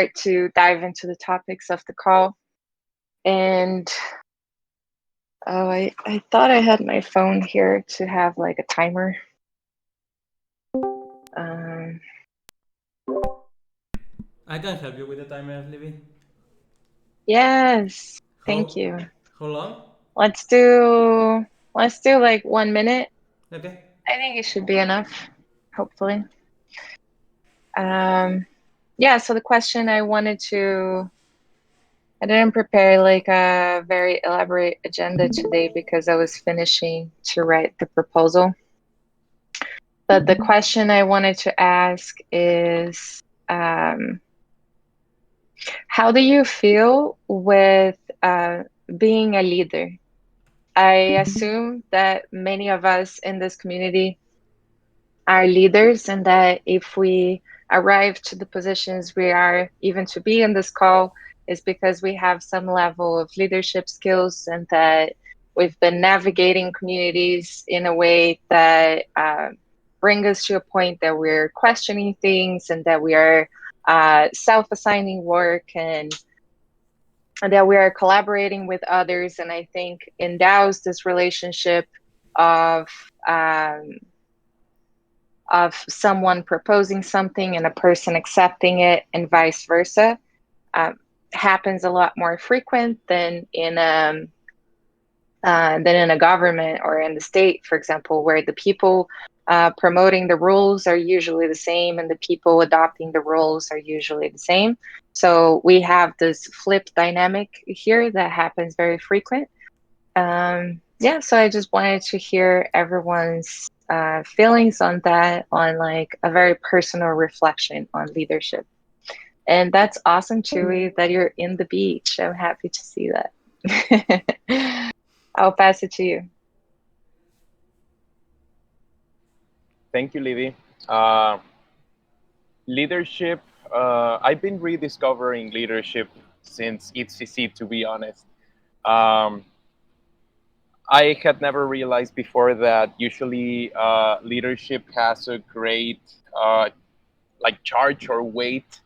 to dive into the topics of the call. And I thought I had my phone here to have like a timer. I can help you with the timer, Livy. Yes, thank How you. how long? Let's do like 1 minute. Okay. I think it should be enough, hopefully. Yeah, so the question I didn't prepare like a very elaborate agenda today because I was finishing to write the proposal. But the question I wanted to ask is, how do you feel with being a leader? I assume that many of us in this community are leaders, and that if we arrive to the positions we are, even to be in this call, is because we have some level of leadership skills, and that we've been navigating communities in a way that bring us to a point that we're questioning things, and that we are self-assigning work, and that we are collaborating with others. And I think endows this relationship of someone proposing something and a person accepting it, and vice versa, happens a lot more frequent than in a government or in the state, for example, where the people promoting the rules are usually the same and the people adopting the rules are usually the same. So we have this flip dynamic here that happens very frequent. Yeah, so I just wanted to hear everyone's feelings on that, on like a very personal reflection on leadership. And that's awesome, Chewy, that you're in the beach. I'm happy to see that. I'll pass it to you. Thank you, Livy. Leadership, I've been rediscovering leadership since ETCC, to be honest. I had never realized before that usually leadership has a great like charge or weight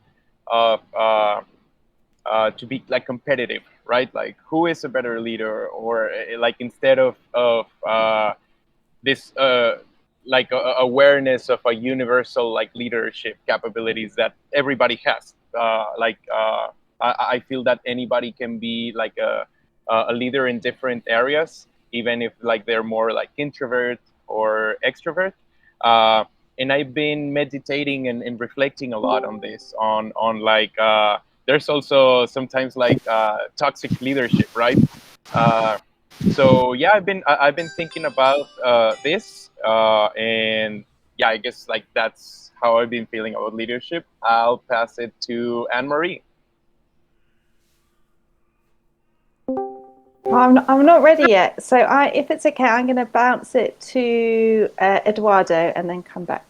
of to be like competitive, right? Like who is a better leader, or like instead of this like awareness of a universal like leadership capabilities that everybody has. I feel that anybody can be like a leader in different areas, even if like they're more like introvert or extrovert. And I've been meditating and reflecting a lot on this, on like there's also sometimes like toxic leadership, right? So yeah, I've been thinking about this, and yeah, I guess like that's how I've been feeling about leadership. I'll pass it to Anne Marie. I'm not ready yet. So if it's okay, I'm going to bounce it to Eduardo and then come back.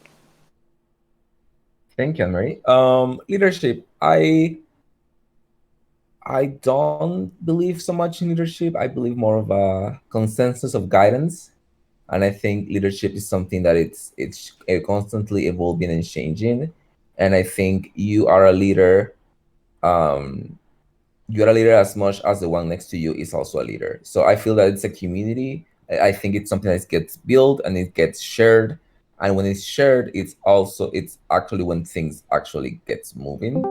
Thank you, Anne-Marie. Leadership. I don't believe so much in leadership. I believe more of a consensus of guidance, and I think leadership is something that it's constantly evolving and changing. And I think you are a leader. You're a leader as much as the one next to you is also a leader. So I feel that it's a community. I think it's something that gets built and it gets shared. And when it's shared, it's actually when things actually gets moving.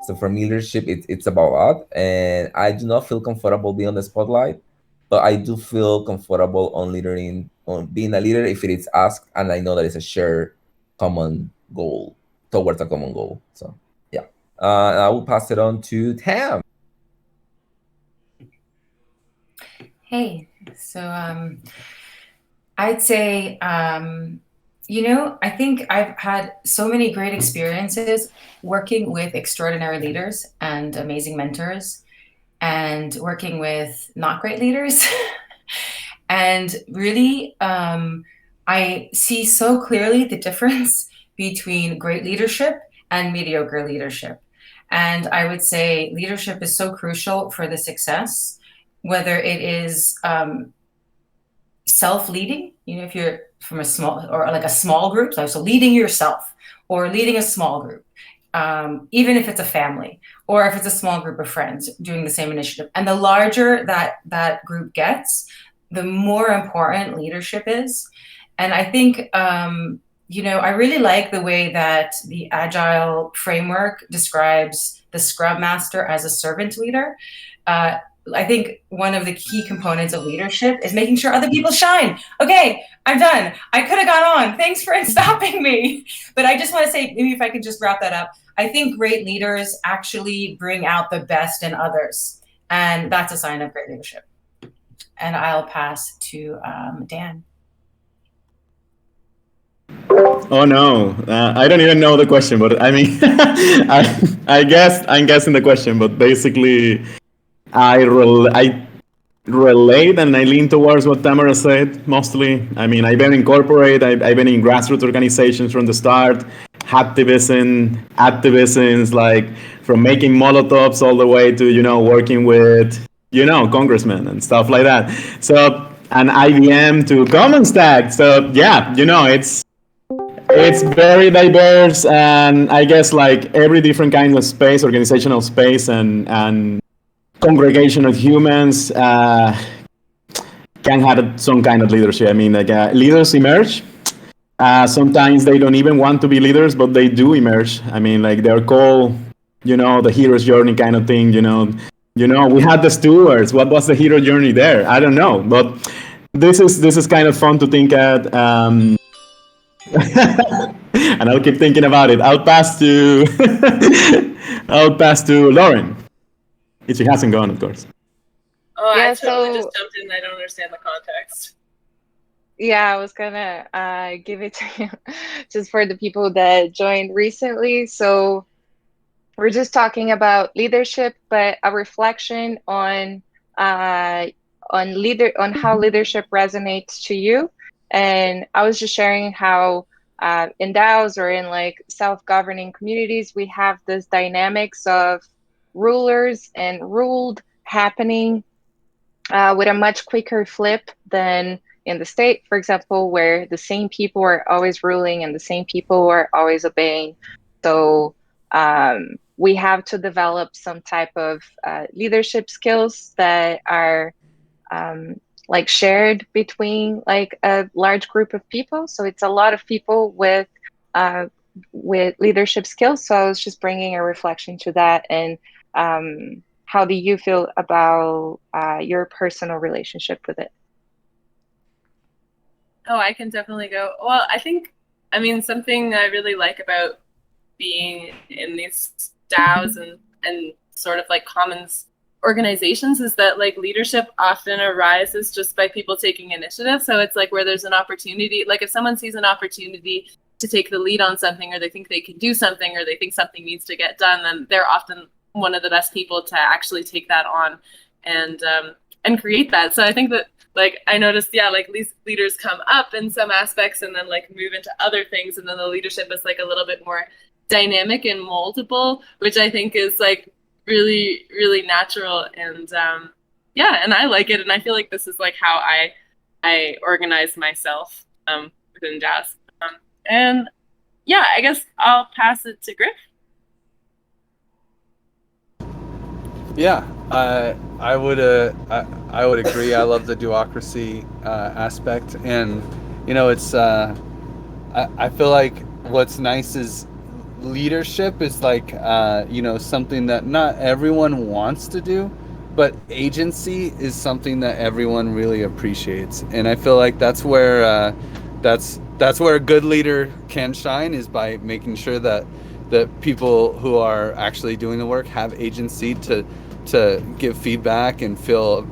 So for me, leadership, it's about that. And I do not feel comfortable being on the spotlight, but I do feel comfortable on being a leader if it is asked, and I know that it's a shared common goal towards a common goal. So yeah. I will pass it on to Tam. Hey, so I'd say, I think I've had so many great experiences working with extraordinary leaders and amazing mentors, and working with not great leaders. And really, I see so clearly the difference between great leadership and mediocre leadership. And I would say leadership is so crucial for the success, whether it is self-leading, if you're from a small or like a small group, so leading yourself or leading a small group, even if it's a family or if it's a small group of friends doing the same initiative. And the larger that group gets, the more important leadership is. And I think, I really like the way that the Agile framework describes the Scrum Master as a servant leader. I think one of the key components of leadership is making sure other people shine. Okay, I'm done. I could have gone on. Thanks for stopping me. But I just want to say, maybe if I could just wrap that up, I think great leaders actually bring out the best in others. And that's a sign of great leadership. And I'll pass to Dan. Oh no, I don't even know the question, but I mean, I guess I'm guessing the question, but basically, I relate and I lean towards what Tamara said mostly. I mean, I've been in corporate, I've been in grassroots organizations from the start, activisms, like from making Molotovs all the way to, working with, congressmen and stuff like that. So, and IBM to Common Stack. So yeah, it's very diverse, and I guess like every different kind of space, organizational space, and congregation of humans can have some kind of leadership. I mean, like leaders emerge. Sometimes they don't even want to be leaders, but they do emerge. I mean, like they're called, the hero's journey kind of thing. We had the stewards. What was the hero journey there? I don't know, but this is kind of fun to think at. And I'll keep thinking about it. I'll pass to Lauren, if she hasn't gone, of course. Oh, Yeah, I totally so- just jumped in. I don't understand the context. Yeah, I was gonna give it to you just for the people that joined recently. So we're just talking about leadership, but a reflection on how leadership resonates to you. And I was just sharing how in DAOs or in like self-governing communities, we have this dynamics of rulers and ruled happening with a much quicker flip than in the state, for example, where the same people are always ruling and the same people are always obeying. So we have to develop some type of leadership skills that are like shared between like a large group of people. So it's a lot of people with leadership skills. So I was just bringing a reflection to that. And how do you feel about your personal relationship with it? Oh, I can definitely go. Well, I mean, something I really like about being in these DAOs and sort of like commons organizations is that like leadership often arises just by people taking initiative. So it's like where there's an opportunity, like if someone sees an opportunity to take the lead on something, or they think they can do something, or they think something needs to get done, then they're often one of the best people to actually take that on and create that. So I think that like I noticed, yeah, like these leaders come up in some aspects and then like move into other things, and then the leadership is like a little bit more dynamic and moldable, which I think is like really, really natural. And yeah, and I like it, and I feel like this is like how I organize myself within DAOs. And yeah, I guess I'll pass it to Griff. Yeah, I would agree. I love the duocracy aspect, and it's I feel like what's nice is leadership is like something that not everyone wants to do, but agency is something that everyone really appreciates, and I feel like that's where that's where a good leader can shine, is by making sure that the people who are actually doing the work have agency to give feedback and feel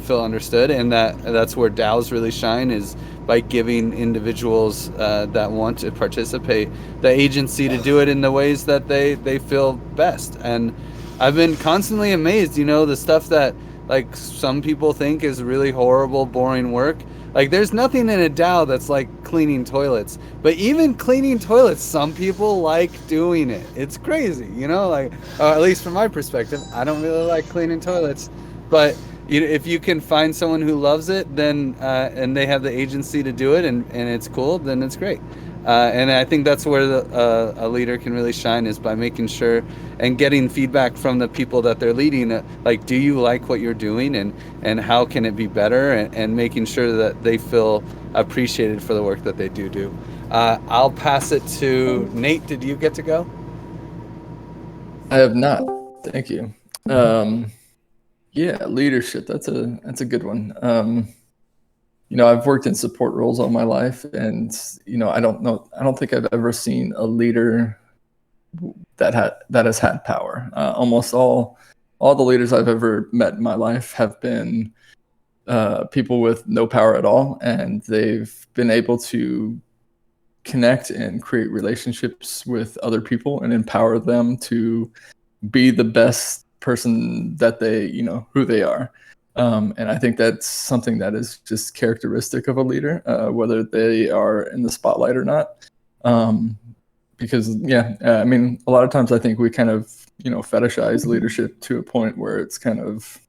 understood, and that's where DAOs really shine, is by giving individuals that want to participate the agency to do it in the ways that they feel best. And I've been constantly amazed, the stuff that like some people think is really horrible, boring work. Like there's nothing in a DAO that's like cleaning toilets, but even cleaning toilets, some people like doing it. It's crazy, like at least from my perspective, I don't really like cleaning toilets, but if you can find someone who loves it, then and they have the agency to do it, and it's cool, then it's great. And I think that's where a leader can really shine, is by making sure and getting feedback from the people that they're leading. Like, do you like what you're doing, and how can it be better, and making sure that they feel appreciated for the work that they do. I'll pass it to Nate. Did you get to go? I have not. Thank you. Yeah, leadership. That's a good one. I've worked in support roles all my life, and I don't think I've ever seen a leader that has had power. Almost all the leaders I've ever met in my life have been people with no power at all, and they've been able to connect and create relationships with other people and empower them to be the best person that they, who they are. And I think that's something that is just characteristic of a leader, whether they are in the spotlight or not. Because I mean, a lot of times I think we kind of, fetishize leadership to a point where it's kind of,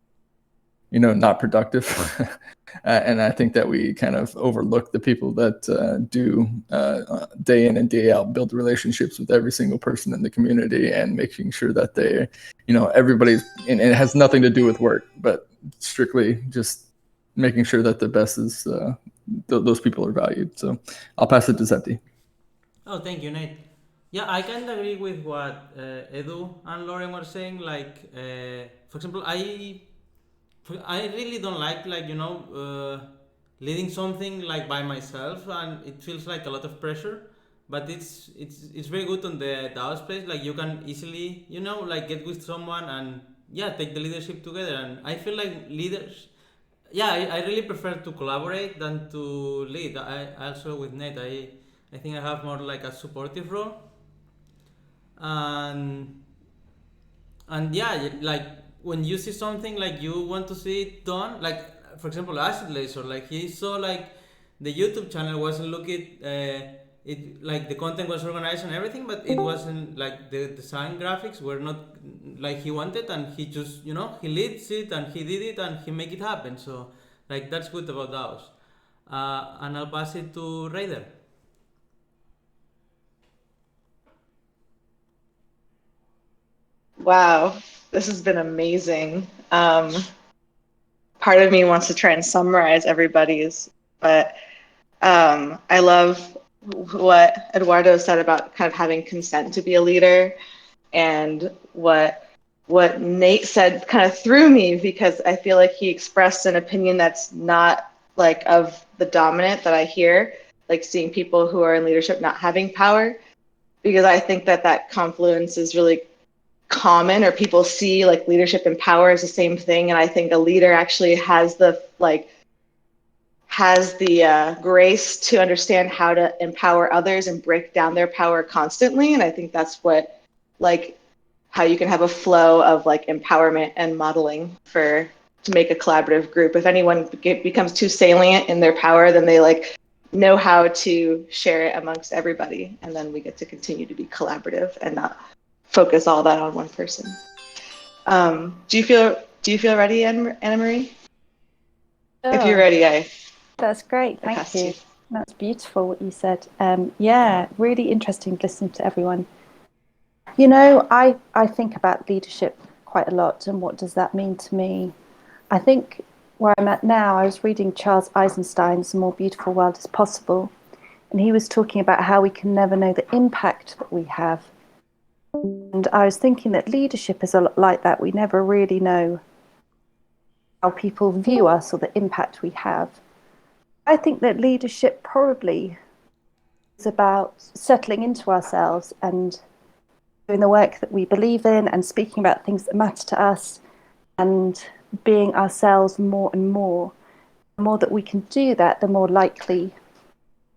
not productive. And I think that we kind of overlook the people that do day in and day out build relationships with every single person in the community, and making sure that they, everybody's, and it has nothing to do with work, but strictly just making sure that the best is those people are valued. So I'll pass it to Zeti. Oh, thank you, Nate. Yeah, I kind of agree with what Edu and Lauren were saying. Like, for example, I really don't like leading something like by myself, and it feels like a lot of pressure. But it's very good on the DAO space. Like, you can easily like get with someone and take the leadership together. And I feel like leaders, I really prefer to collaborate than to lead. I also with Nate, I think I have more like a supportive role. And like when you see something, like you want to see it done, like for example Acid Laser, like he saw like the YouTube channel wasn't looking it, like the content was organized and everything, but it wasn't like the design graphics were not like he wanted, and he just he leads it and he did it and he make it happen. So like that's good about DAOs. And I'll pass it to Raider. Wow, this has been amazing. Part of me wants to try and summarize everybody's, but I love what Eduardo said about kind of having consent to be a leader, and what Nate said kind of threw me, because I feel like he expressed an opinion that's not like of the dominant that I hear, like seeing people who are in leadership not having power, because I think that confluence is really common, or people see like leadership and power as the same thing. And I think a leader actually has the grace to understand how to empower others and break down their power constantly. And I think that's what, like, how you can have a flow of like empowerment and modeling to make a collaborative group. If anyone becomes too salient in their power, then they like know how to share it amongst everybody, and then we get to continue to be collaborative and not focus all that on one person. Do you feel ready, Anna Marie? Sure. If you're ready, That's great. Thank you. That's beautiful what you said. Really interesting listening to everyone. I think about leadership quite a lot, and what does that mean to me? I think where I'm at now, I was reading Charles Eisenstein's The More Beautiful World is Possible, and he was talking about how we can never know the impact that we have. And I was thinking that leadership is a lot like that. We never really know how people view us or the impact we have. I think that leadership probably is about settling into ourselves and doing the work that we believe in, and speaking about things that matter to us, and being ourselves more and more. The more that we can do that, the more likely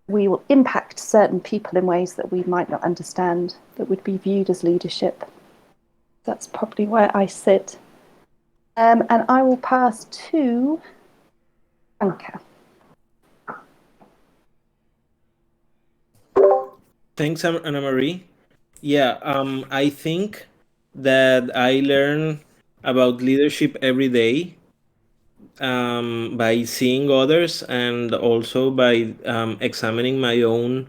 we will impact certain people in ways that we might not understand, that would be viewed as leadership. That's probably where I sit. And I will pass to Anka. Thanks, Anna Marie. Yeah, I think that I learn about leadership every day by seeing others, and also by examining my own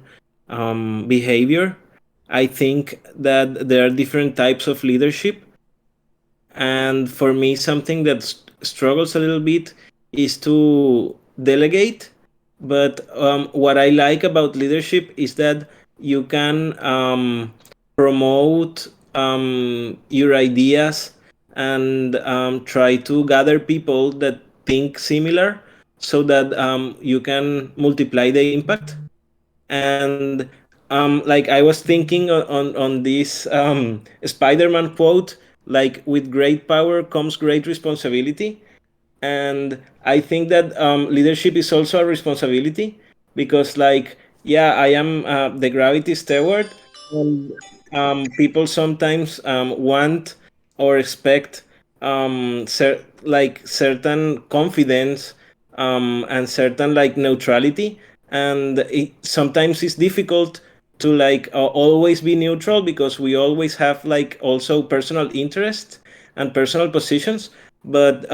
behavior. I think that there are different types of leadership, and for me, something that struggles a little bit is to delegate. But what I like about leadership is that you can promote your ideas and try to gather people that think similar, so that you can multiply the impact. And like I was thinking on this Spider-Man quote, like, with great power comes great responsibility. And I think that leadership is also a responsibility, because, like, yeah, I am the gravity steward, and people sometimes want or expect like certain confidence and certain like neutrality, and sometimes it's difficult to like always be neutral, because we always have like also personal interest and personal positions. But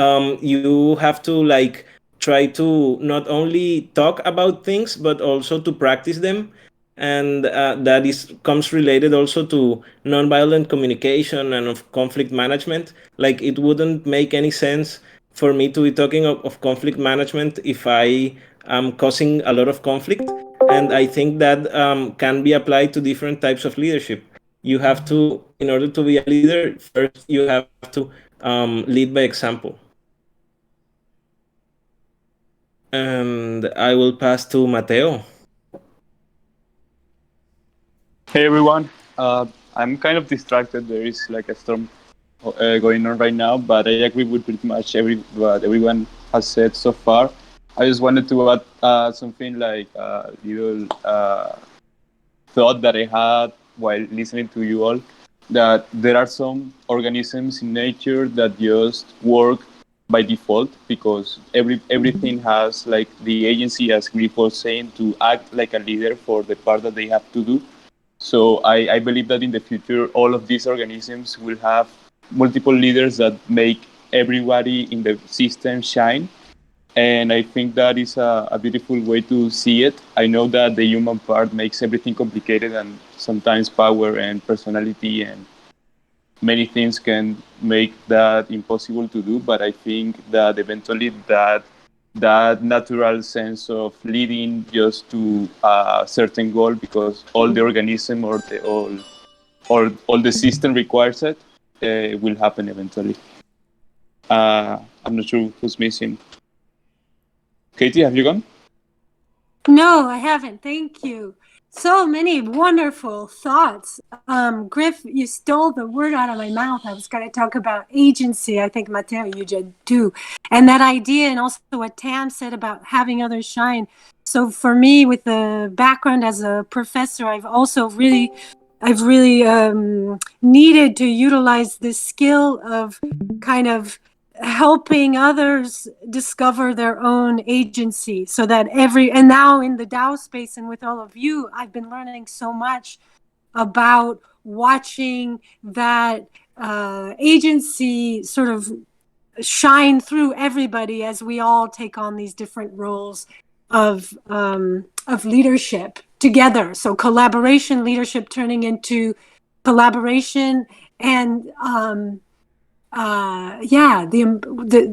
you have to like try to not only talk about things but also to practice them. And that is comes related also to nonviolent communication and of conflict management. Like, it wouldn't make any sense for me to be talking of conflict management if I am causing a lot of conflict. And I think that can be applied to different types of leadership. You have to, in order to be a leader, first you have to lead by example. And I will pass to Mateo. Hey everyone, I'm kind of distracted. There is like a storm going on right now, but I agree with pretty much what everyone has said so far. I just wanted to add something like little thought that I had while listening to you all, that there are some organisms in nature that just work by default because everything has like the agency, as Griff was saying, to act like a leader for the part that they have to do. So I believe that in the future, all of these organisms will have multiple leaders that make everybody in the system shine. And I think that is a beautiful way to see it. I know that the human part makes everything complicated, and sometimes power and personality and many things can make that impossible to do. But I think that eventually that natural sense of leading just to a certain goal, because all the organism or all the system requires it, will happen eventually. I'm not sure who's missing. Katie, have you gone? No, I haven't. Thank you. So many wonderful thoughts. Griff, you stole the word out of my mouth. I was going to talk about agency. I think, Mateo, you did too. And that idea, and also what Tam said about having others shine. So for me, with the background as a professor, I've really needed to utilize this skill of kind of helping others discover their own agency, so that and now in the DAO space and with all of you, I've been learning so much about watching that agency sort of shine through everybody as we all take on these different roles of leadership together. So collaboration, leadership turning into collaboration, and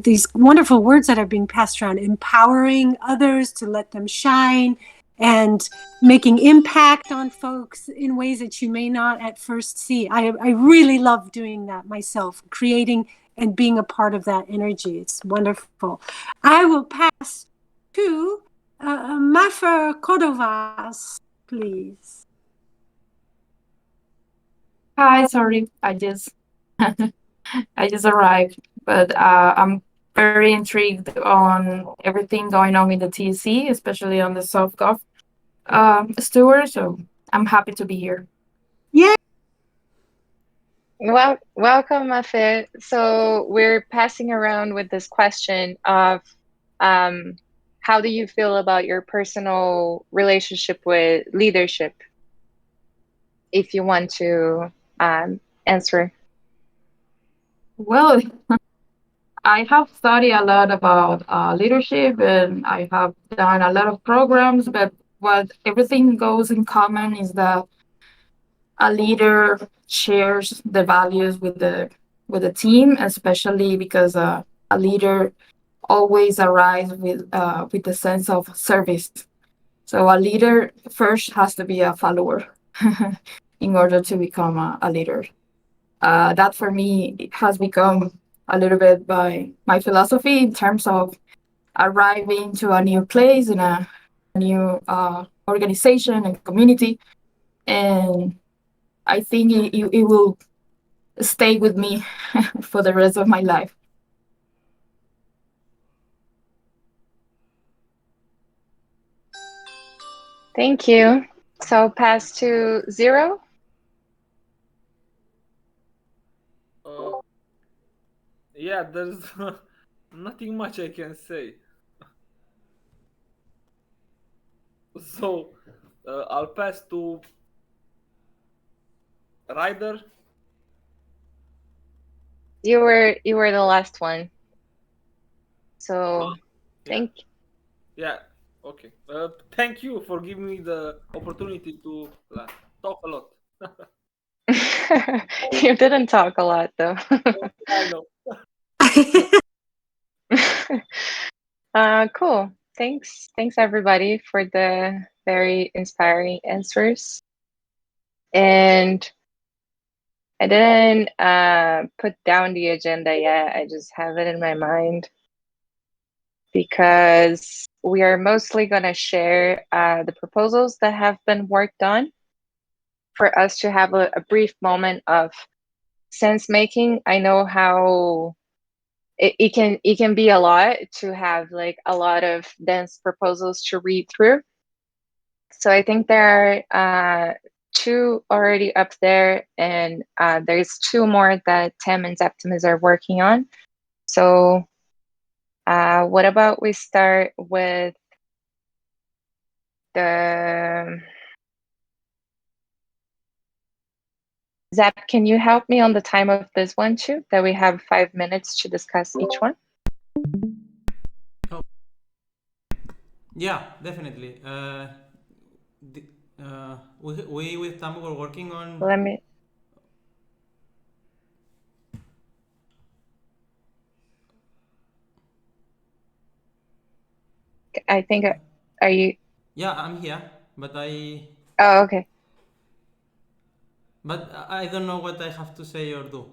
these wonderful words that are being passed around, empowering others to let them shine, and making impact on folks in ways that you may not at first see. I really love doing that myself, creating and being a part of that energy. It's wonderful. I will pass to Mafer Cordovas, please. Hi, sorry, I just arrived, but I'm very intrigued on everything going on in the TC, especially on the Softgov Steward. So I'm happy to be here. Yeah. Well, welcome, Mafe. So we're passing around with this question of how do you feel about your personal relationship with leadership? If you want to answer. Well, I have studied a lot about leadership, and I have done a lot of programs, but what everything goes in common is that a leader shares the values with the team, especially because a leader always arrives with the sense of service. So a leader first has to be a follower in order to become a leader. That for me has become a little bit by my philosophy in terms of arriving to a new place in a new organization and community. And I think it will stay with me for the rest of my life. Thank you. So pass to Zero. Yeah, there's nothing much I can say. So I'll pass to Ryder. You were the last one. So thank Yeah, okay. Thank you for giving me the opportunity to talk a lot. you didn't talk a lot though. I know. Cool. Thanks everybody for the very inspiring answers. And I didn't put down the agenda yet. I just have it in my mind because we are mostly going to share the proposals that have been worked on for us to have a brief moment of sense making. I know how it can be a lot to have like a lot of dense proposals to read through. So I think there are two already up there, and there's two more that Tim and Septimus are working on. So what about we start with the Zap, can you help me on the time of this one too? That we have 5 minutes to discuss each one. Oh. Yeah, definitely. We with Tam were working on. Let me. I think. Are you? Yeah, I'm here, but I. Oh, okay. But I don't know what I have to say or do.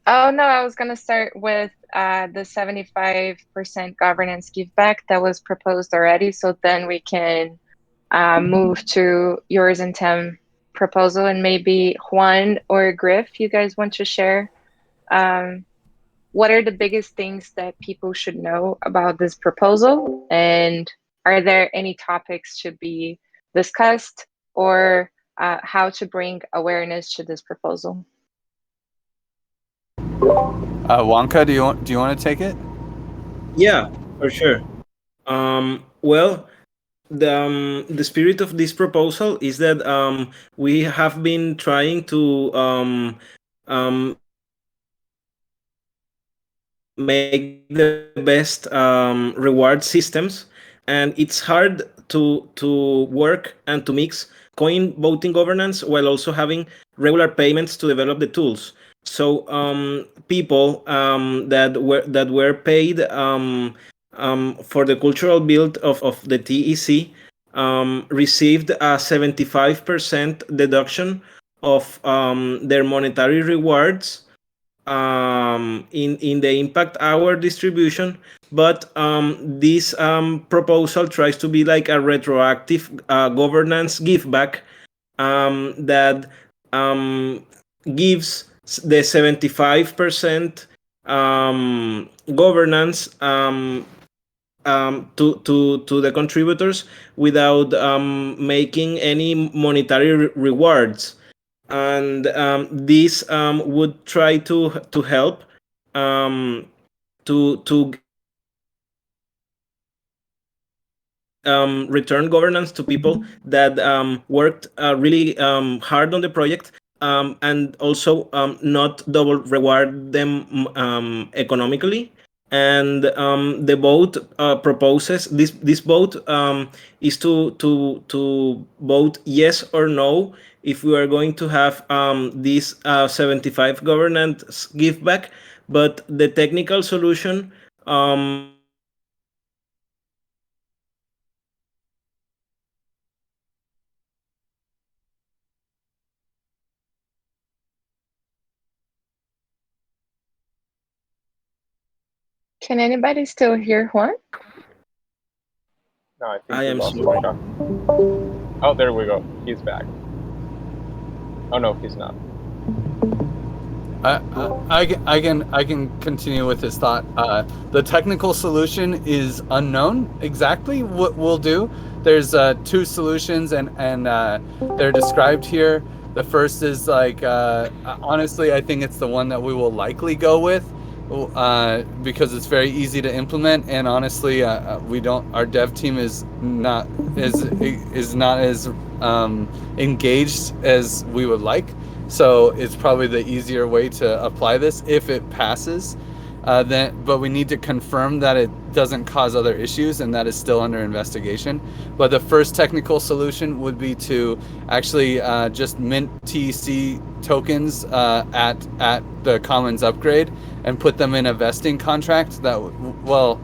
Oh no, I was gonna start with the 75% governance give back that was proposed already. So then we can move to yours and Tim proposal, and maybe Juan or Griff, you guys want to share what are the biggest things that people should know about this proposal, and are there any topics to be discussed, or how to bring awareness to this proposal? Wonka, do you want to take it? Yeah, for sure. Well, the spirit of this proposal is that we have been trying to make the best reward systems, and it's hard to work and to mix coin voting governance while also having regular payments to develop the tools. So people that were paid for the cultural build of the TEC received a 75% deduction of their monetary rewards in the impact hour distribution, but this proposal tries to be like a retroactive governance give back that gives the 75% governance to the contributors without making any monetary rewards. And this would try to help to return governance to people that worked really hard on the project, and also not double reward them economically. and the vote proposes this vote is to vote yes or no if we are going to have this 75 governance give back. But the technical solution Can anybody still hear Juan? No, I think I we am lost sorry. Juan. Oh, there we go. He's back. Oh no, he's not. I can continue with his thought. The technical solution is unknown exactly what we'll do. There's two solutions, and they're described here. The first is like honestly, I think it's the one that we will likely go with because it's very easy to implement, and honestly, our dev team is not as engaged as we would like. So it's probably the easier way to apply this if it passes. But we need to confirm that it doesn't cause other issues, and that is still under investigation. But the first technical solution would be to actually just mint TC tokens at the Commons upgrade and put them in a vesting contract. The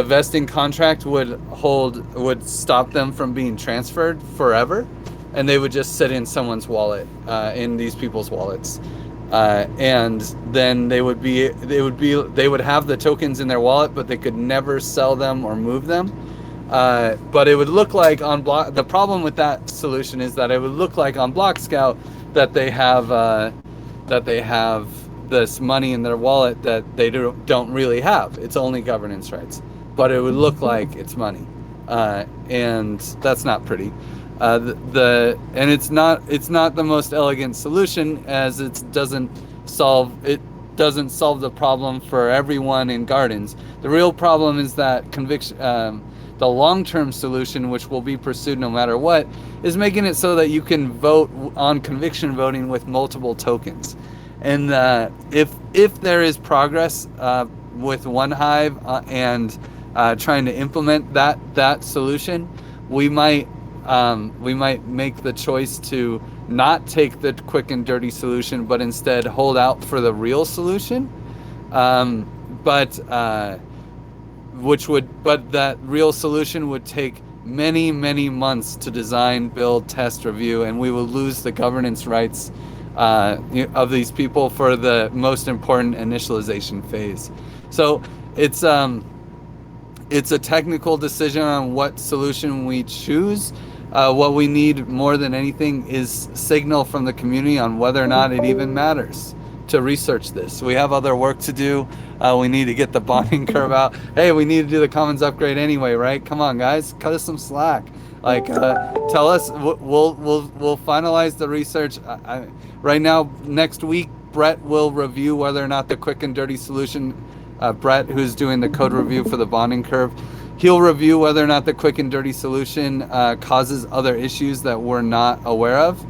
vesting contract would stop them from being transferred forever, and they would just sit in someone's wallet, in these people's wallets, and then they would have the tokens in their wallet, but they could never sell them or move them. But it would look like on Block. The problem with that solution is that it would look like on Block Scout that they have this money in their wallet that they don't really have. It's only governance rights, but it would look like it's money, and that's not pretty. And it's not the most elegant solution, as it doesn't solve the problem for everyone in gardens. The real problem is that the long-term solution, which will be pursued no matter what, is making it so that you can vote on conviction voting with multiple tokens. And if there is progress with OneHive and trying to implement that solution, we might make the choice to not take the quick and dirty solution, but instead hold out for the real solution. But that real solution would take many, many months to design, build, test, review, and we will lose the governance rights of these people for the most important initialization phase. So it's a technical decision on what solution we choose. What we need more than anything is signal from the community on whether or not it even matters to research this. We have other work to do. We need to get the bonding curve out. Hey, we need to do the Commons upgrade anyway, right? Come on, guys, cut us some slack. Like, tell us. We'll finalize the research. Right now, next week, Brett will review whether or not the quick and dirty solution. Brett, who's doing the code review for the bonding curve, he'll review whether or not the quick and dirty solution causes other issues that we're not aware of.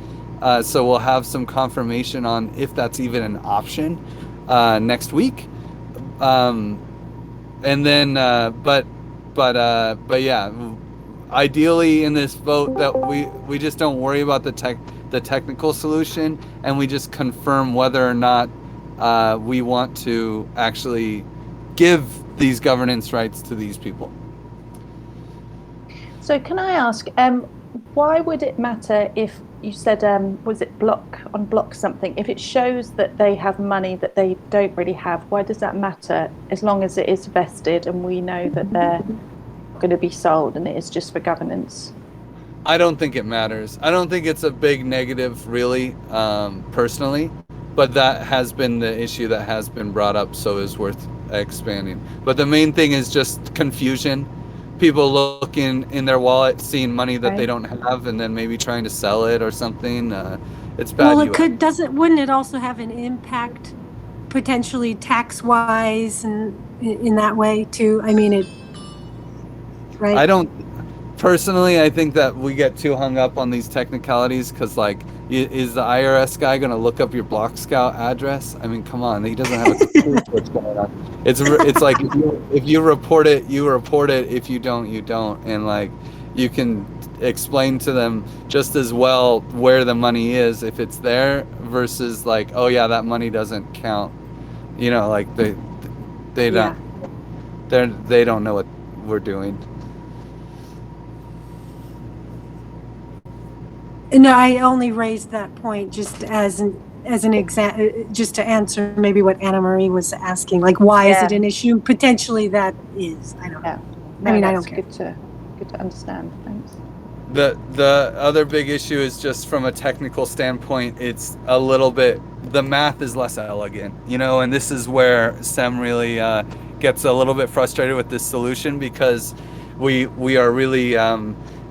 So we'll have some confirmation on if that's even an option next week. And then, but yeah, ideally in this vote that we just don't worry about the technical solution, and we just confirm whether or not we want to actually give these governance rights to these people. So can I ask, why would it matter if you said, was it block something? If it shows that they have money that they don't really have, why does that matter? As long as it is vested and we know that they're going to be sold and it is just for governance. I don't think it matters. I don't think it's a big negative, really, personally. But that has been the issue that has been brought up, so is worth expanding. But the main thing is just confusion. People looking in their wallet, seeing money that they don't have, and then maybe trying to sell it or something. It's bad. Well, wouldn't it also have an impact potentially tax-wise and in that way too? I mean, right? Personally, I think that we get too hung up on these technicalities because, like, Is the IRS guy going to look up your Block Scout address? I mean, come on, he doesn't have a clue what's going on. It's like if you report it, you report it. If you don't, you don't. And like you can explain to them just as well where the money is if it's there versus like, oh yeah, that money doesn't count. You know, like they don't they don't know what we're doing. No, I only raised that point just as an example, just to answer maybe what Anna Marie was asking, like why is it an issue? Potentially that is. I don't know. No, I mean, I don't care. Good to understand. Thanks. The other big issue is just from a technical standpoint, it's a little bit, the math is less elegant, you know, and this is where Sem really gets a little bit frustrated with this solution because we are really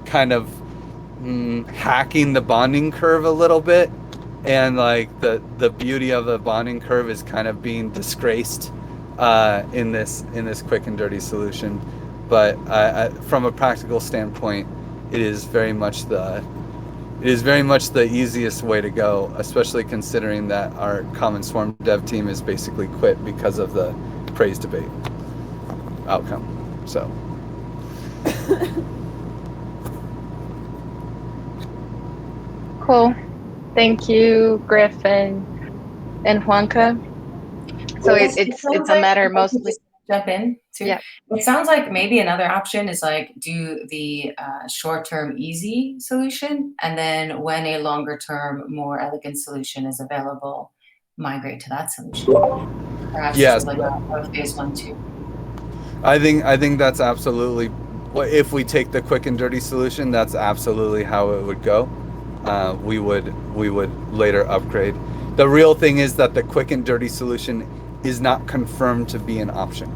kind of hacking the bonding curve a little bit, and like the beauty of the bonding curve is kind of being disgraced in this quick and dirty solution. But from a practical standpoint, it is very much the easiest way to go, especially considering that our Common Swarm dev team is basically quit because of the praise debate outcome. So. Cool. Thank you, Griffin and Juanca. So it's a matter mostly. Jump in too. Yeah. It sounds like maybe another option is like do the short-term easy solution, and then when a longer-term, more elegant solution is available, migrate to that solution. Perhaps yes. Like a phase 1, 2. I think that's absolutely. If we take the quick and dirty solution, that's absolutely how it would go. We would later upgrade. The real thing is that the quick and dirty solution is not confirmed to be an option.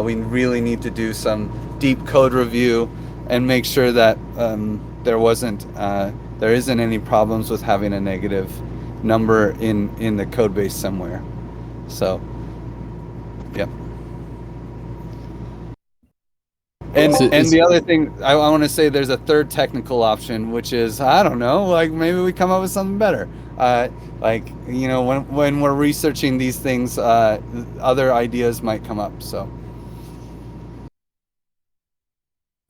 We really need to do some deep code review and make sure that there isn't any problems with having a negative number in the code base somewhere. So, yep. And the other thing I want to say, there's a third technical option, which is, I don't know, like maybe we come up with something better. Like, you know, when we're researching these things, other ideas might come up. So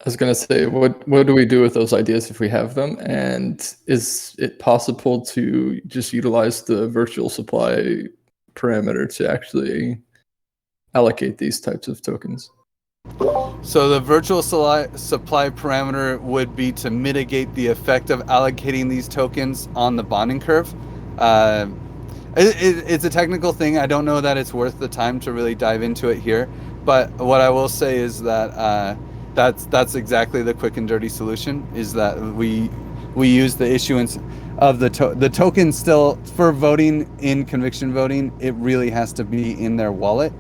I was gonna say, what do we do with those ideas if we have them? And is it possible to just utilize the virtual supply parameter to actually allocate these types of tokens? So the virtual supply parameter would be to mitigate the effect of allocating these tokens on the bonding curve. It's a technical thing. I don't know that it's worth the time to really dive into it here. But what I will say is that that's exactly the quick and dirty solution. Is that we use the issuance of the token still for voting in conviction voting. It really has to be in their wallet.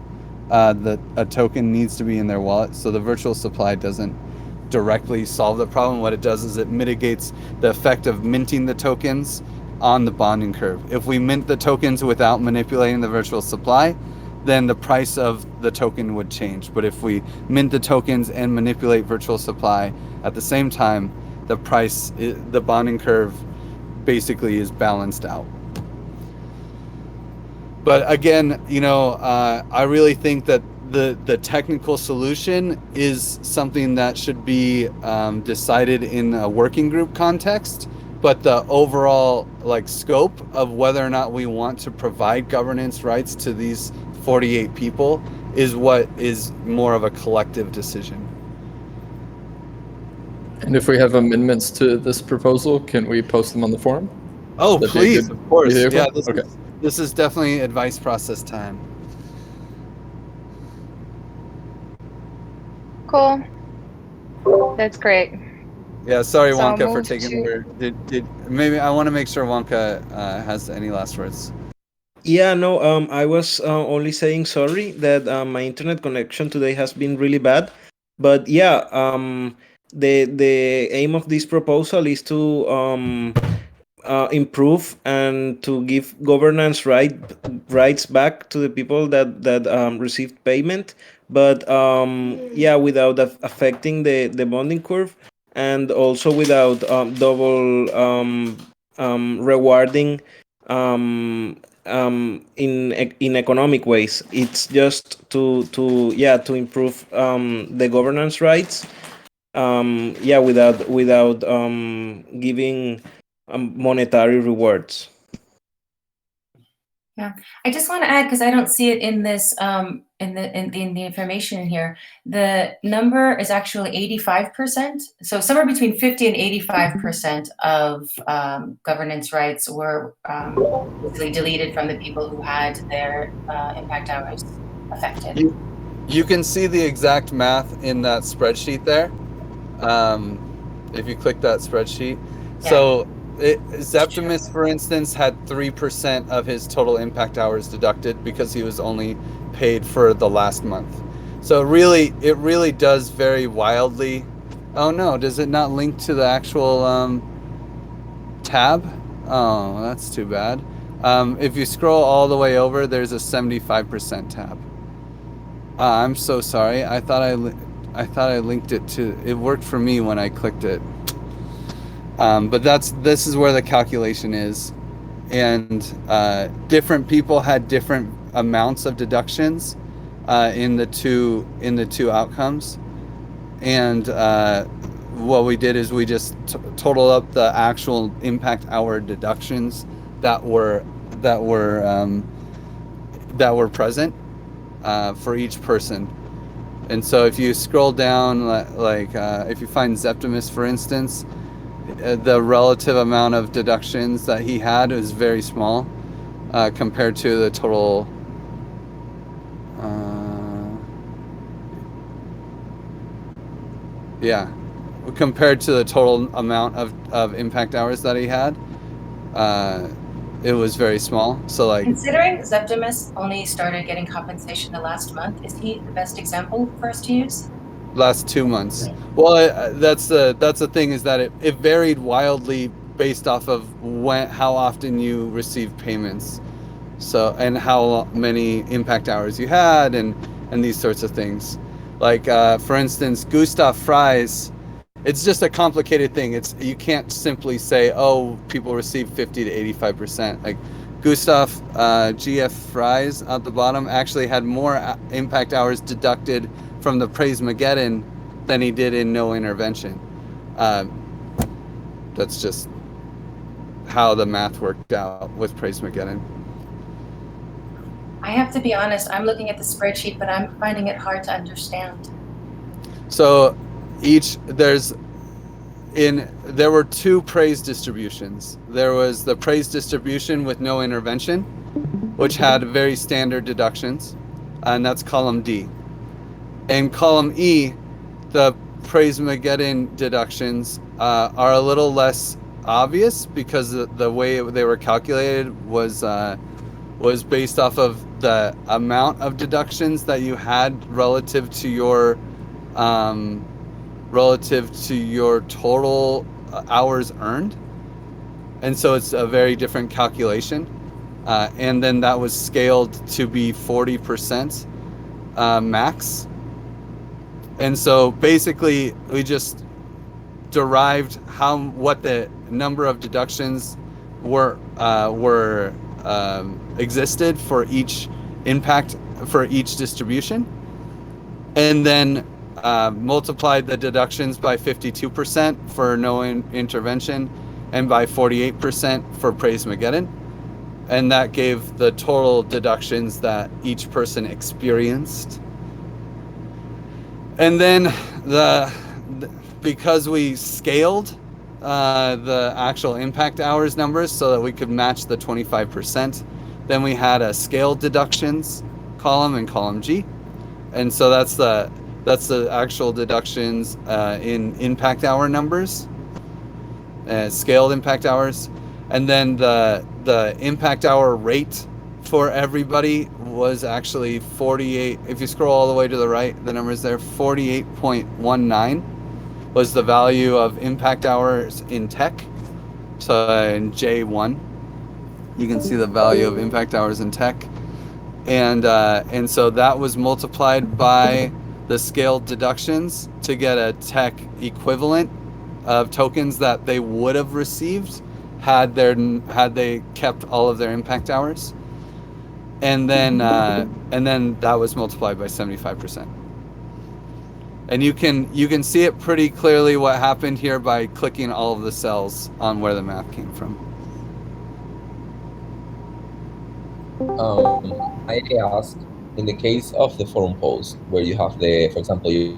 A token needs to be in their wallet, so the virtual supply doesn't directly solve the problem. What it does is it mitigates the effect of minting the tokens on the bonding curve. If we mint the tokens without manipulating the virtual supply, then the price of the token would change. But if we mint the tokens and manipulate virtual supply at the same time, the bonding curve basically is balanced out. But again, you know, I really think that the technical solution is something that should be decided in a working group context. But the overall scope of whether or not we want to provide governance rights to these 48 people is what is more of a collective decision. And if we have amendments to this proposal, can we post them on the forum? Oh, please, of course. Yeah, okay. This is definitely advice process time. Cool. That's great. Yeah, sorry, So Wonka, for move taking to- over. Did maybe I want to make sure Wonka has any last words. Yeah, no, I was only saying sorry that my internet connection today has been really bad. But yeah, the aim of this proposal is to improve and to give governance rights back to the people that received payment, but yeah, without affecting the bonding curve, and also without double rewarding in economic ways. It's just to improve the governance rights. Without giving monetary rewards. Yeah, I just want to add, because I don't see it in this in the information in here. The number is actually 85%. So somewhere between 50 and 85% of governance rights were basically deleted from the people who had their impact hours affected. You can see the exact math in that spreadsheet there. If you click that spreadsheet. Yeah. So Zeptimus, for instance, had 3% of his total impact hours deducted because he was only paid for the last month. So it really does vary wildly. Oh no, does it not link to the actual tab? Oh, that's too bad. If you scroll all the way over, there's a 75% tab. I'm so sorry. I thought I linked it to. It worked for me when I clicked it. But this is where the calculation is, and different people had different amounts of deductions in the two outcomes, and what we did is we just totaled up the actual impact hour deductions that were present for each person. And so if you scroll down, if you find Zeptimus, for instance, the relative amount of deductions that he had is very small compared to the total compared to the total amount of impact hours that he had. It was very small. So considering Zeptimus only started getting compensation the last month, is he the best example for us to use? Last 2 months. Well, that's the thing, is that it varied wildly based off of how often you receive payments, so, and how many impact hours you had, and these sorts of things. For instance, Gustav Fries, it's just a complicated thing. You can't simply say, oh, people receive 50 to 85%. Gustav GF Fries at the bottom actually had more impact hours deducted from the Praise-Mageddon than he did in no intervention. That's just how the math worked out with Praise-Mageddon. I have to be honest, I'm looking at the spreadsheet, but I'm finding it hard to understand. So there were two praise distributions. There was the praise distribution with no intervention, which had very standard deductions, and that's column D. In column E, the Praise-Mageddon deductions are a little less obvious because the way they were calculated was based off of the amount of deductions that you had relative to your total hours earned, and so it's a very different calculation. And then that was scaled to be 40% max. And so basically we just derived what the number of deductions were existed for each distribution, and then multiplied the deductions by 52% for no intervention and by 48% for Praise-Mageddon, and that gave the total deductions that each person experienced. And then because we scaled the actual impact hours numbers so that we could match the 25%, then we had a scaled deductions column in column G, and so that's the actual deductions in impact hour numbers, scaled impact hours, and then the impact hour rate for everybody was actually 48. If you scroll all the way to the right, the numbers there, 48.19 was the value of impact hours in tech. So in J1, you can see the value of impact hours in tech, and so that was multiplied by the scaled deductions to get a tech equivalent of tokens that they would have received had they kept all of their impact hours, and then that was multiplied by 75%. And you can see it pretty clearly what happened here by clicking all of the cells on where the math came from. I ask, in the case of the forum post, where you have for example, you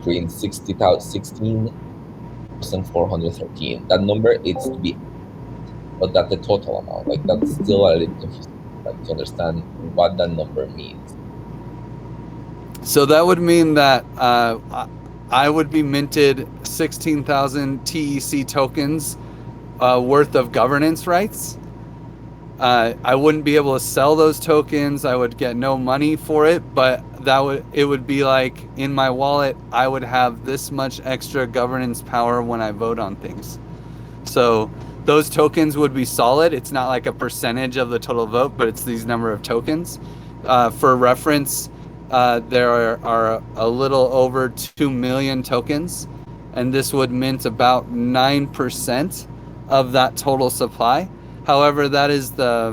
print 16,413, that number is to be, but that's the total amount. Like, that's still a little confusing, like, to understand what that number means. So that would mean that I would be minted 16,000 TEC tokens worth of governance rights. I wouldn't be able to sell those tokens. I would get no money for it, but it would be like, in my wallet, I would have this much extra governance power when I vote on things. So those tokens would be solid. It's not like a percentage of the total vote, but it's these number of tokens. For reference, there are a little over 2 million tokens, and this would mint about 9% of that total supply. However, that is the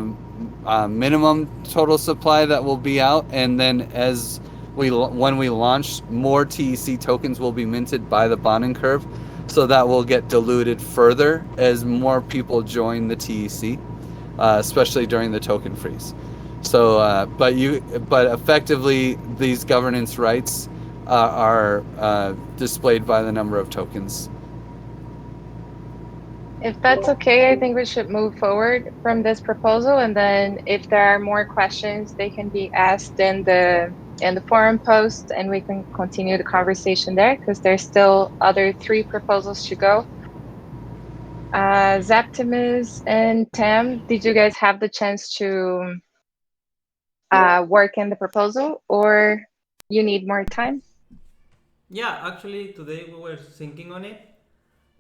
minimum total supply that will be out, and then when we launch, more TEC tokens will be minted by the bonding curve, so that will get diluted further as more people join the TEC, especially during the token freeze. So, but effectively, these governance rights are displayed by the number of tokens. If that's okay, I think we should move forward from this proposal, and then if there are more questions, they can be asked in the forum post, and we can continue the conversation there, because there's still other 3 proposals to go. Zaptimus and Tam, did you guys have the chance to work in the proposal, or you need more time? Yeah, actually today we were thinking on it.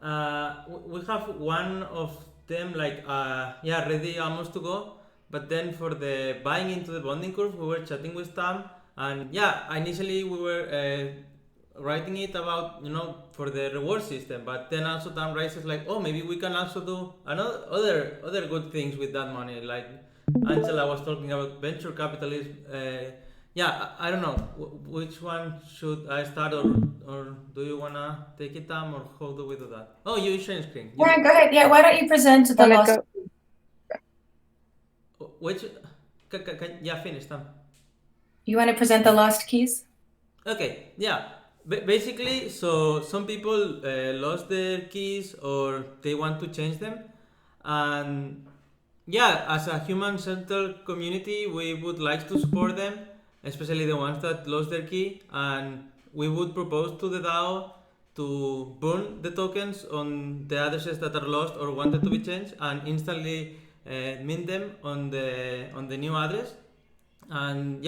We have one of them ready almost to go, but then for the buying into the bonding curve, we were chatting with Tam, and initially we were writing it about, for the reward system, but then also Tam raises like, oh, maybe we can also do other good things with that money, like Angela was talking about venture capitalism. I don't know which one should I start, or do you wanna take it, Tam, or how do we do that? Oh, you share screen. Yeah, go ahead. Yeah, why don't you present the last? Which? Finish, Tam. You want to present the lost keys? Okay. Yeah. Basically, so some people lost their keys or they want to change them, and as a human-centered community, we would like to support them, especially the ones that lost their key, and we would propose to the DAO to burn the tokens on the addresses that are lost or wanted to be changed, and instantly mint them on the new address. And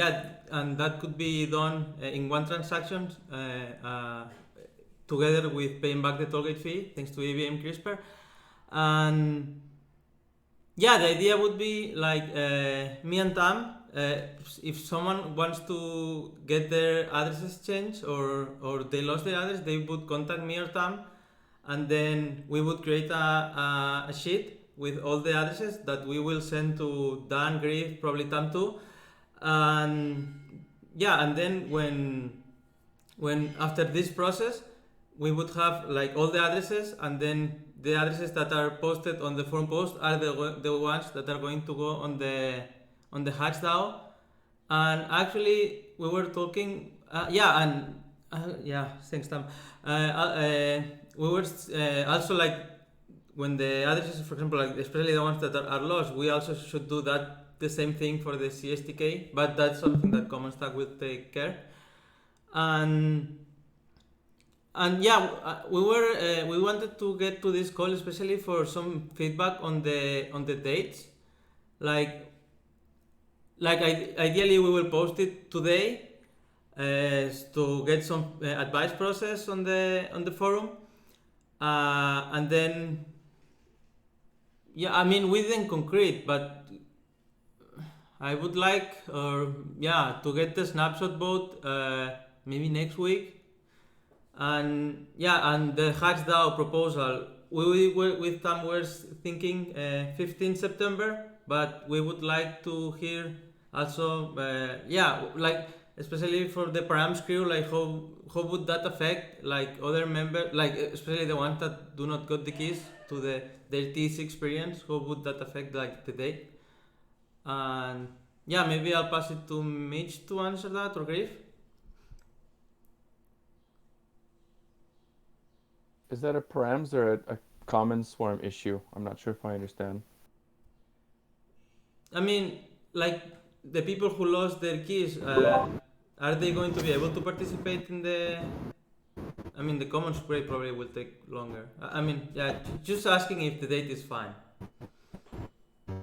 and that could be done in one transaction, together with paying back the tollgate fee, thanks to EVM CRISPR. And the idea would be like, me and Tam, if someone wants to get their addresses changed, or they lost their address, they would contact me or Tam, and then we would create a sheet with all the addresses that we will send to Dan, Griff, probably Tam too. And and then when after this process, we would have like all the addresses, and then the addresses that are posted on the forum post are the ones that are going to go on the Hatch DAO. And actually, we were talking, thanks, Tam. We were also like, when the addresses, for example, like especially the ones that are lost, we also should do the same thing for the CSTK, but that's something that Common Stack will take care. And we wanted to get to this call especially for some feedback on the dates. Like ideally we will post it today, to get some advice process on the forum, and then we didn't concrete, but I would like to get the snapshot vote maybe next week. And the Hatch DAO proposal with Tam we're thinking 15 September, but we would like to hear also, like especially for the Params crew, like how would that affect like other members, like especially the ones that do not got the keys to their TC experience? How would that affect like the date? And yeah, maybe I'll pass it to Mitch to answer that, or Griff. Is that a params or a common swarm issue? I'm not sure if I understand. I mean, like the people who lost their keys, are they going to be able to participate in the? I mean, the common spray probably will take longer. I mean, yeah, just asking if the date is fine.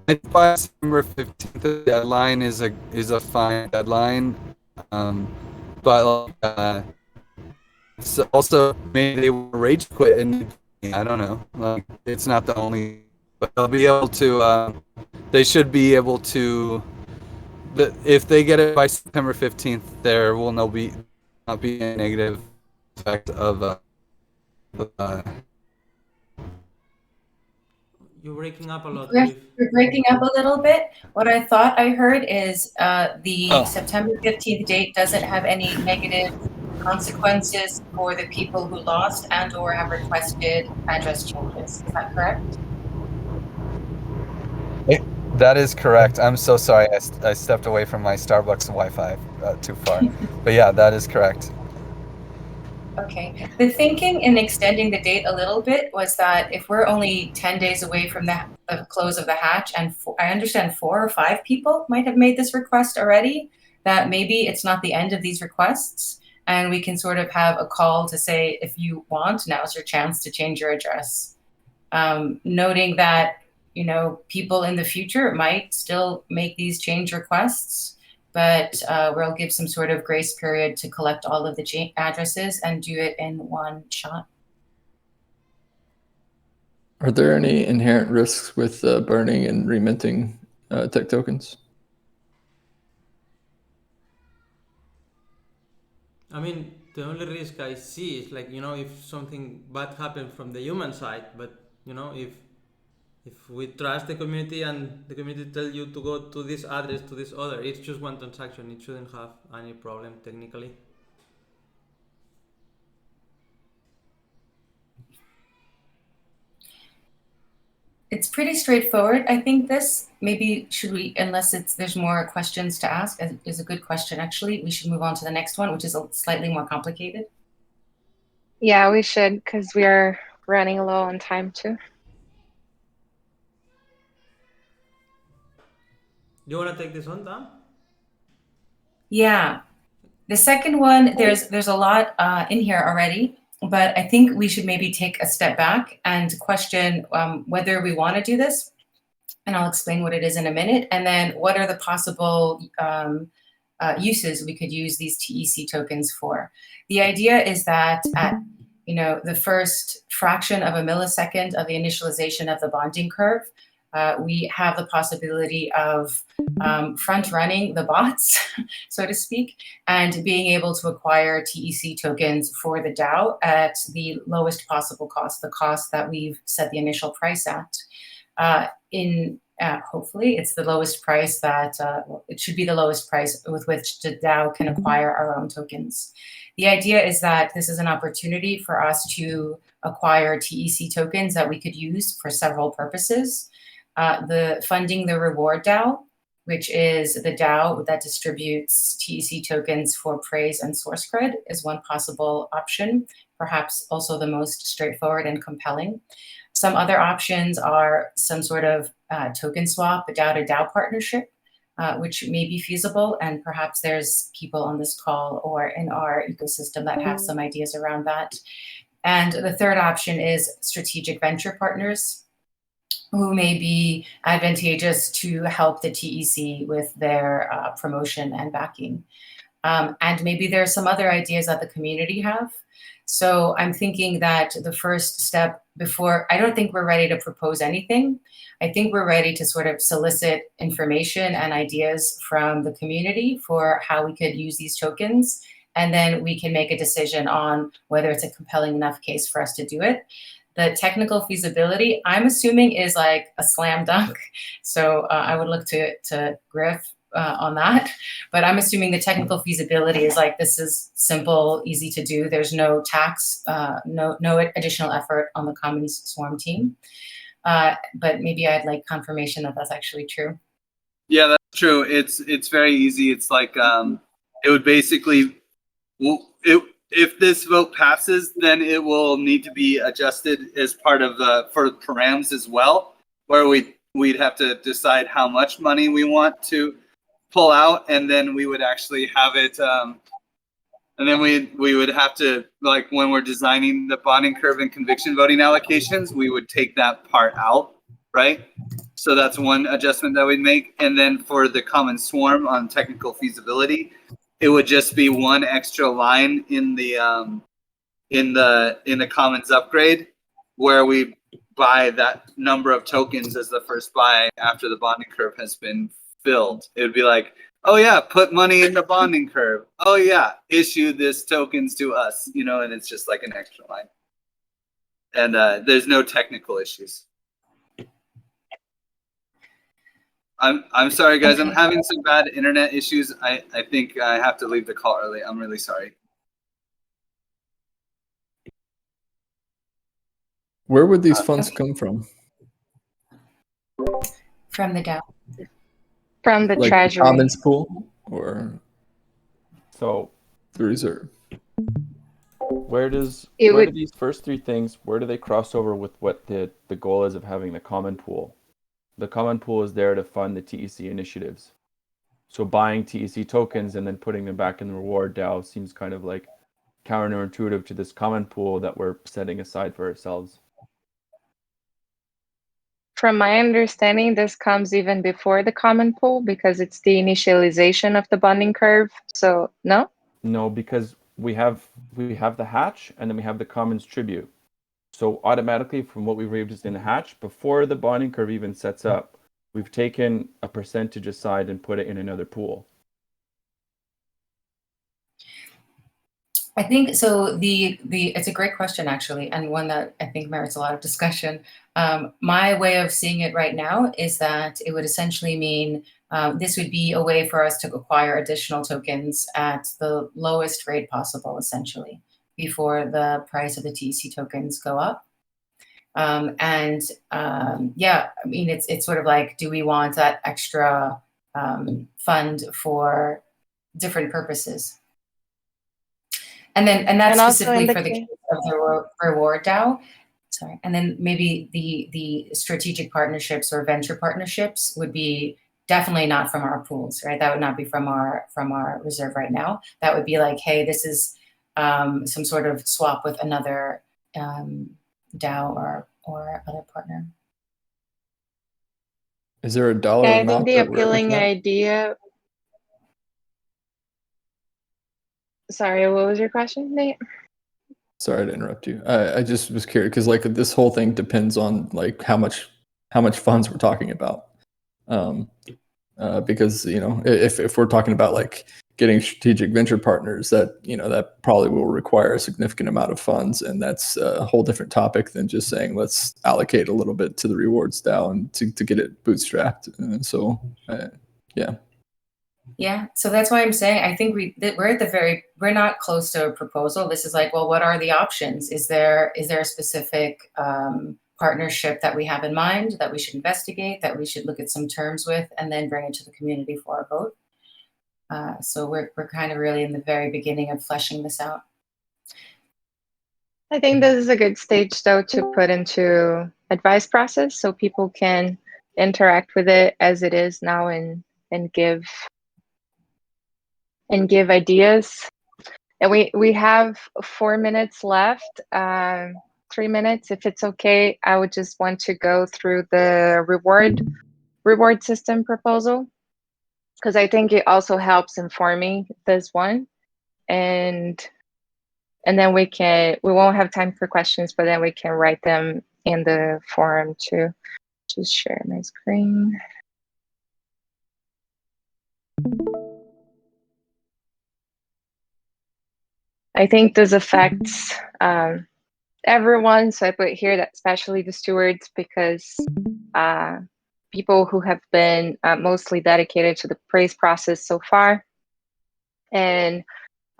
It's by September 15th. The deadline is a fine deadline, but it's also maybe they will rage quit and I don't know. Like it's not the only, but they'll be able to. They should be able to. If they get it by September 15th, there will not be a negative effect of. You're breaking up a lot. You're breaking up a little bit. What I thought I heard is the September 15th date doesn't have any negative consequences for the people who lost and or have requested address changes. Is that correct? That is correct. I'm so sorry. I stepped away from my Starbucks Wi-Fi too far. But yeah, that is correct. Okay. The thinking in extending the date a little bit was that if we're only 10 days away from the close of the hatch, and I understand 4 or 5 people might have made this request already, that maybe it's not the end of these requests, and we can sort of have a call to say, if you want, now's your chance to change your address. Noting that, you know, people in the future might still make these change requests, but we'll give some sort of grace period to collect all of the addresses and do it in one shot. Are there any inherent risks with burning and reminting tech tokens? I mean, the only risk I see is like, you know, if something bad happened from the human side, but you know, if we trust the community and the community tell you to go to this address, to this other, it's just one transaction. It shouldn't have any problem technically. It's pretty straightforward. I think this maybe should we, unless there's more questions to ask, is a good question actually. We should move on to the next one, which is slightly more complicated. Yeah, we should, because we are running low on time too. You want to take this on, Tom? Yeah. The second one, there's a lot in here already, but I think we should maybe take a step back and question whether we want to do this. And I'll explain what it is in a minute. And then what are the possible uses we could use these TEC tokens for. The idea is that at the first fraction of a millisecond of the initialization of the bonding curve, we have the possibility of front-running the bots, so to speak, and being able to acquire TEC tokens for the DAO at the lowest possible cost, the cost that we've set the initial price at. Hopefully, it's the lowest price that, it should be the lowest price with which the DAO can acquire our own tokens. The idea is that this is an opportunity for us to acquire TEC tokens that we could use for several purposes. The funding the reward DAO, which is the DAO that distributes TEC tokens for praise and source cred, is one possible option, perhaps also the most straightforward and compelling. Some other options are some sort of token swap, a DAO to DAO partnership, which may be feasible, and perhaps there's people on this call or in our ecosystem that have some ideas around that. And the third option is strategic venture partners, who may be advantageous to help the TEC with their promotion and backing. And maybe there are some other ideas that the community have. So I'm thinking that the first step I don't think we're ready to propose anything. I think we're ready to sort of solicit information and ideas from the community for how we could use these tokens. And then we can make a decision on whether it's a compelling enough case for us to do it. The technical feasibility, I'm assuming, is like a slam dunk. So I would look to Griff on that. But I'm assuming the technical feasibility is like, this is simple, easy to do. There's no tax, no additional effort on the Commons Swarm team. But maybe I'd like confirmation that that's actually true. Yeah, that's true. It's very easy. It's like it would basically, if this vote passes, then it will need to be adjusted as part of for params as well, where we'd have to decide how much money we want to pull out, and then we would actually have it. And then we would have to, like, when we're designing the bonding curve and conviction voting allocations, we would take that part out, right? So that's one adjustment that we'd make. And then for the common swarm on technical feasibility, it would just be one extra line in the commons upgrade, where we buy that number of tokens as the first buy after the bonding curve has been filled. It would be like, oh yeah, put money in the bonding curve. Oh yeah, issue this tokens to us, and it's just like an extra line. And there's no technical issues. I'm sorry, guys. I'm having some bad internet issues. I think I have to leave the call early. I'm really sorry. Where would these funds come from? From the DAO. From the Like treasury. Commons pool, or So the reserve? where do these first three things, where do they cross over with what the goal is of having the common pool? The common pool is there to fund the TEC initiatives. So buying TEC tokens and then putting them back in the reward DAO seems kind of like counterintuitive to this common pool that we're setting aside for ourselves. From my understanding, this comes even before the common pool because it's the initialization of the bonding curve. So no? No, because we have the hatch and then we have the commons tribute. So automatically from what we've raised in the hatch, before the bonding curve even sets up, we've taken a percentage aside and put it in another pool. I think so. It's a great question, actually, and one that I think merits a lot of discussion. My way of seeing it right now is that it would essentially mean this would be a way for us to acquire additional tokens at the lowest rate possible, essentially, before the price of the TEC tokens go up. Yeah, I mean, it's sort of like, do we want that extra fund for different purposes? And that's specifically for the case of the reward DAO. Sorry. And then maybe the strategic partnerships or venture partnerships would be definitely not from our pools, right? That would not be from our reserve right now. That would be like, hey, this is some sort of swap with another DAO or other partner. Is there a dollar Yeah, I amount? think the appealing idea. Sorry, what was your question, Nate? Sorry to interrupt you. I just was curious because like this whole thing depends on like how much funds we're talking about. Because if we're talking about like getting strategic venture partners, that probably will require a significant amount of funds, and that's a whole different topic than just saying let's allocate a little bit to the rewards DAO and to get it bootstrapped. Yeah. Yeah, so that's why I'm saying I think we're not close to a proposal. This is like, well, what are the options? Is there a specific partnership that we have in mind that we should investigate, that we should look at some terms with, and then bring it to the community for a vote? So we're kind of really in the very beginning of fleshing this out. I think this is a good stage, though, to put into advice process so people can interact with it as it is now and give ideas. And we have 4 minutes left, 3 minutes. If it's okay, I would just want to go through the reward system proposal, because I think it also helps informing this one. And then we won't have time for questions, but then we can write them in the forum too. Just share my screen. I think this affects everyone. So I put here that especially the stewards, because people who have been mostly dedicated to the praise process so far. And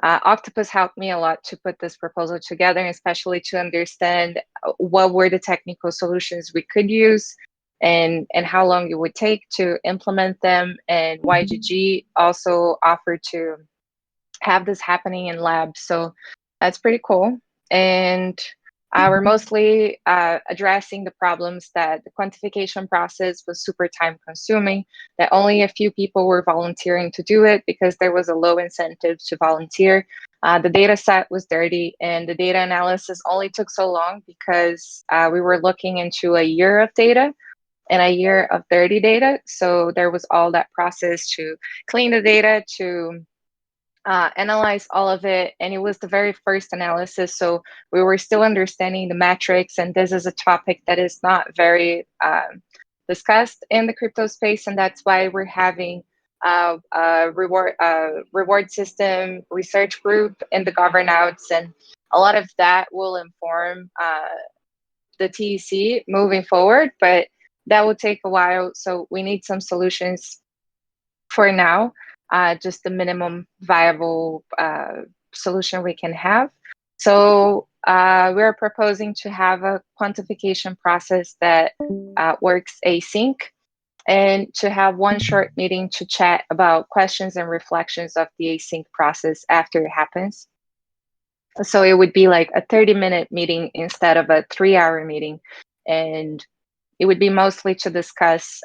Octopus helped me a lot to put this proposal together, especially to understand what were the technical solutions we could use and how long it would take to implement them. And YGG also offered to have this happening in labs. So that's pretty cool. And we're mostly addressing the problems that the quantification process was super time consuming, that only a few people were volunteering to do it because there was a low incentive to volunteer. The data set was dirty, and the data analysis only took so long because we were looking into a year of data and a year of dirty data. So there was all that process to clean the data, to analyze all of it, and it was the very first analysis, so we were still understanding the metrics, and this is a topic that is not very discussed in the crypto space, and that's why we're having a reward system research group in the governance, and a lot of that will inform the TEC moving forward, but that will take a while, so we need some solutions for now. Just the minimum viable solution we can have. So we're proposing to have a quantification process that works async, and to have one short meeting to chat about questions and reflections of the async process after it happens. So it would be like a 30-minute meeting instead of a 3-hour meeting. And it would be mostly to discuss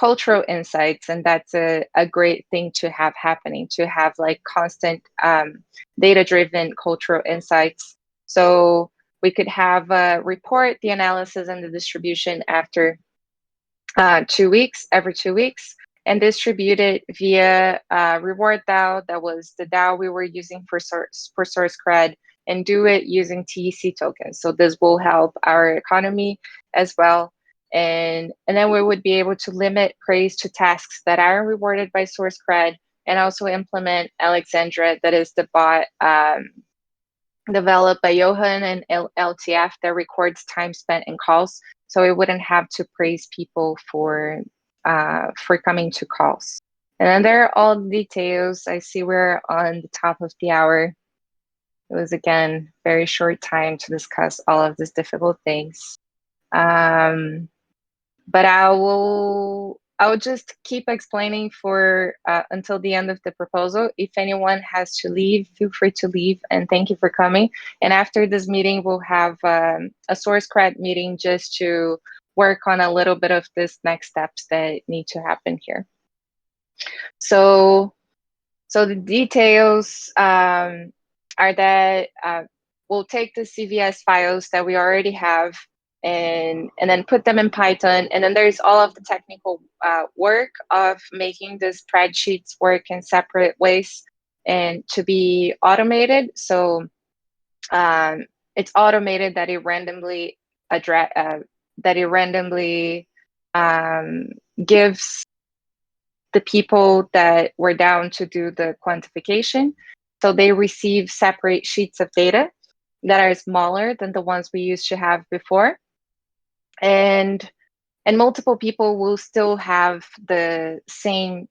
cultural insights, and that's a great thing to have happening, to have like constant data-driven cultural insights. So we could have a report, the analysis, and the distribution after 2 weeks, every 2 weeks, and distribute it via Reward DAO. That was the DAO we were using for SourceCred, and do it using TEC tokens. So this will help our economy as well. And then we would be able to limit praise to tasks that are rewarded by SourceCred, and also implement Alexandra, that is the bot developed by Johan and LTF that records time spent in calls. So we wouldn't have to praise people for coming to calls. And then there are all the details. I see we're on the top of the hour. It was, again, very short time to discuss all of these difficult things. But I will just keep explaining for until the end of the proposal. If anyone has to leave, feel free to leave, and thank you for coming. And after this meeting, we'll have a SourceCred meeting just to work on a little bit of this next steps that need to happen here. So the details are that we'll take the CVS files that we already have and then put them in Python. And then there's all of the technical work of making the spreadsheets work in separate ways and to be automated. So it's automated that it randomly gives the people that were down to do the quantification. So they receive separate sheets of data that are smaller than the ones we used to have before. And multiple people will still have the same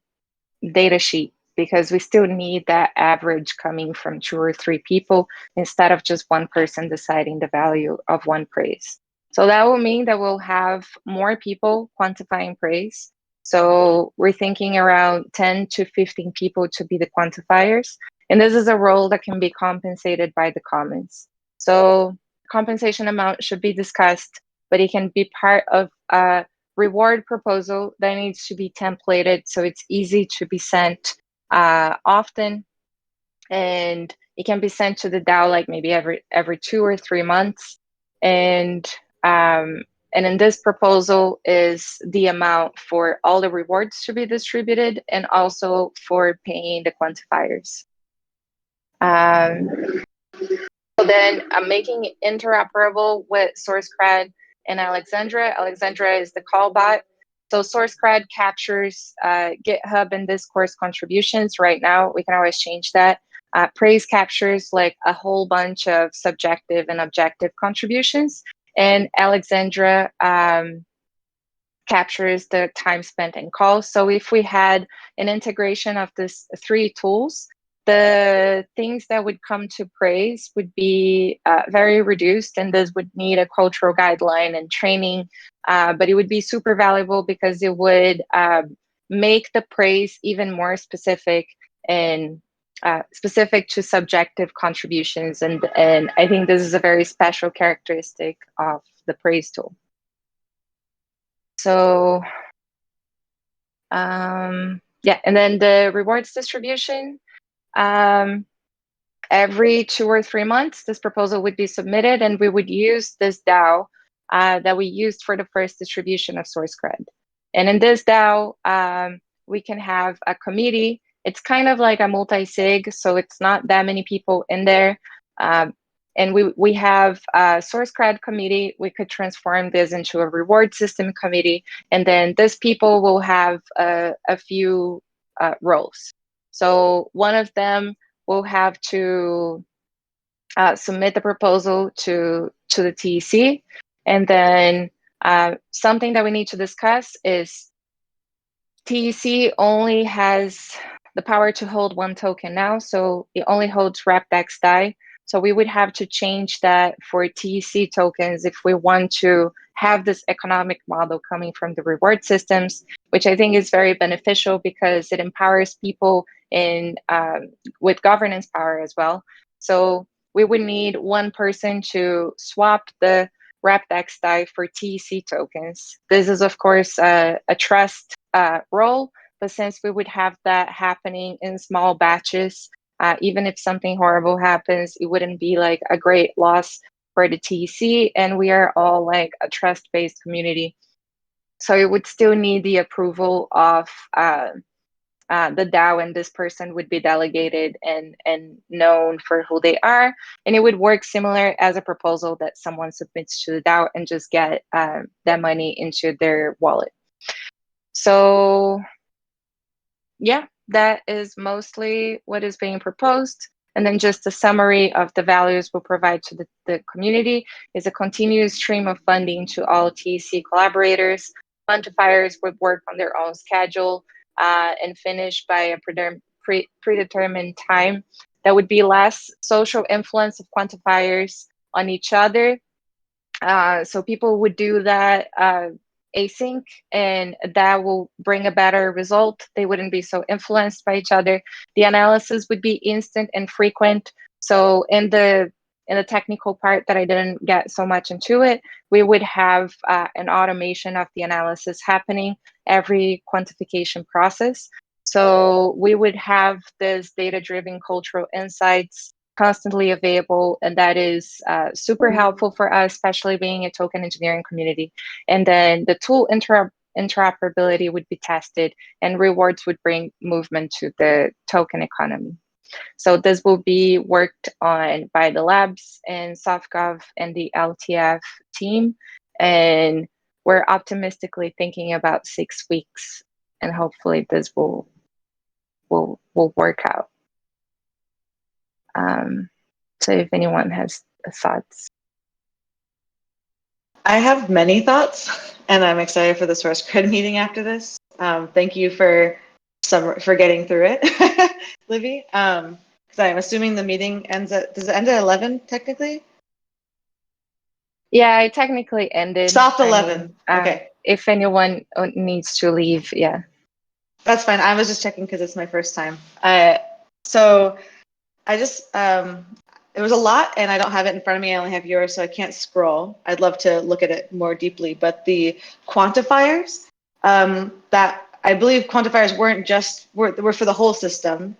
data sheet, because we still need that average coming from 2 or 3 people instead of just one person deciding the value of one praise. So that will mean that we'll have more people quantifying praise. So we're thinking around 10 to 15 people to be the quantifiers. And this is a role that can be compensated by the commons. So compensation amount should be discussed, but it can be part of a reward proposal that needs to be templated so it's easy to be sent often. And it can be sent to the DAO like maybe every 2 or 3 months. And in this proposal is the amount for all the rewards to be distributed, and also for paying the quantifiers. So then I'm making it interoperable with SourceCred and Alexandra. Alexandra is the call bot. So SourceCred captures GitHub and Discourse contributions right now. We can always change that. Praise captures like a whole bunch of subjective and objective contributions, and Alexandra captures the time spent in calls. So if we had an integration of these 3 tools, the things that would come to praise would be very reduced, and this would need a cultural guideline and training, but it would be super valuable because it would make the praise even more specific and specific to subjective contributions. And I think this is a very special characteristic of the praise tool. So yeah, and then the rewards distribution. Every 2 or 3 months, this proposal would be submitted, and we would use this DAO that we used for the first distribution of source cred. And in this DAO, we can have a committee. It's kind of like a multi-sig, so it's not that many people in there. And we have a source cred committee. We could transform this into a reward system committee, and then these people will have a few roles. So one of them will have to submit the proposal to the TEC, and then something that we need to discuss is TEC only has the power to hold 1 token now, so it only holds RepDex DAI. So we would have to change that for TEC tokens if we want to have this economic model coming from the reward systems, which I think is very beneficial because it empowers people in with governance power as well. So we would need 1 person to swap the RepDex DAI for TEC tokens. This is, of course, a trust role, but since we would have that happening in small batches, even if something horrible happens, it wouldn't be like a great loss for the TEC, and we are all like a trust-based community. So it would still need the approval of the DAO, and this person would be delegated and known for who they are. And it would work similar as a proposal that someone submits to the DAO and just get that money into their wallet. So yeah, that is mostly what is being proposed. And then just a summary of the values we'll provide to the community is a continuous stream of funding to all TEC collaborators. Quantifiers would work on their own schedule and finish by a predetermined time. That would be less social influence of quantifiers on each other. So people would do that async, and that will bring a better result. They wouldn't be so influenced by each other. The analysis would be instant and frequent. So in the technical part that I didn't get so much into it, we would have an automation of the analysis happening every quantification process. So we would have this data-driven cultural insights constantly available, and that is super helpful for us, especially being a token engineering community. And then the tool interoperability would be tested, and rewards would bring movement to the token economy. So this will be worked on by the labs and SoftGov and the LTF team, and we're optimistically thinking about 6 weeks, and hopefully this will work out. So if anyone has thoughts. I have many thoughts, and I'm excited for the source cred meeting after this. Thank you for getting through it, Livy. Because I'm assuming the meeting does it end at 11 technically? Yeah, it technically ended. Soft 11. Okay. If anyone needs to leave, yeah. That's fine. I was just checking because it's my first time. So I just, there was a lot, and I don't have it in front of me. I only have yours, so I can't scroll. I'd love to look at it more deeply. But the quantifiers, that I believe quantifiers were for the whole system,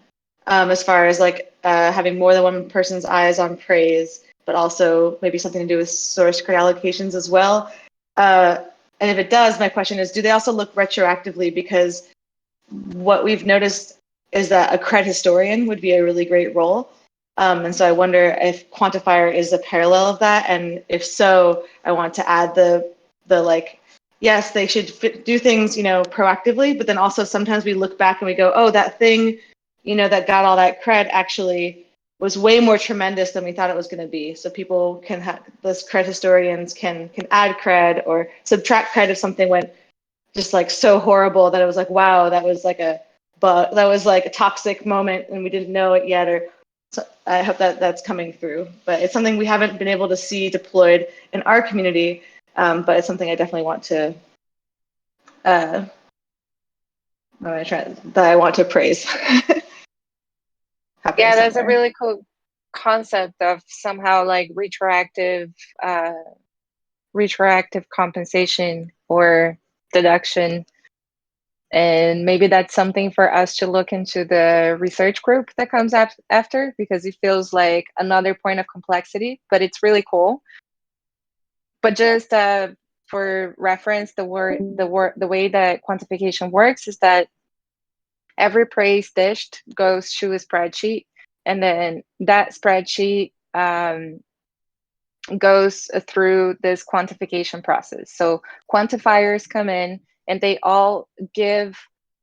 as far as like having more than 1 person's eyes on praise, but also maybe something to do with source credit allocations as well. And if it does, my question is, do they also look retroactively? Because what we've noticed is that a cred historian would be a really great role. And so I wonder if quantifier is a parallel of that. And if so, I want to add the like, yes, they should do things, proactively, but then also sometimes we look back and we go, oh, that thing that got all that cred actually was way more tremendous than we thought it was going to be. So people can have, those cred historians can add cred or subtract cred if something went just like so horrible that it was like, wow, that was like a toxic moment and we didn't know it yet. Or so I hope that that's coming through. But it's something we haven't been able to see deployed in our community. But it's something I definitely want to that I want to praise. Yeah, that's a really cool concept of somehow like retroactive compensation or deduction. And maybe that's something for us to look into the research group that comes after, because it feels like another point of complexity, but it's really cool. But just for reference, the way that quantification works is that every praise dished goes to a spreadsheet, and then that spreadsheet goes through this quantification process. So quantifiers come in and they all give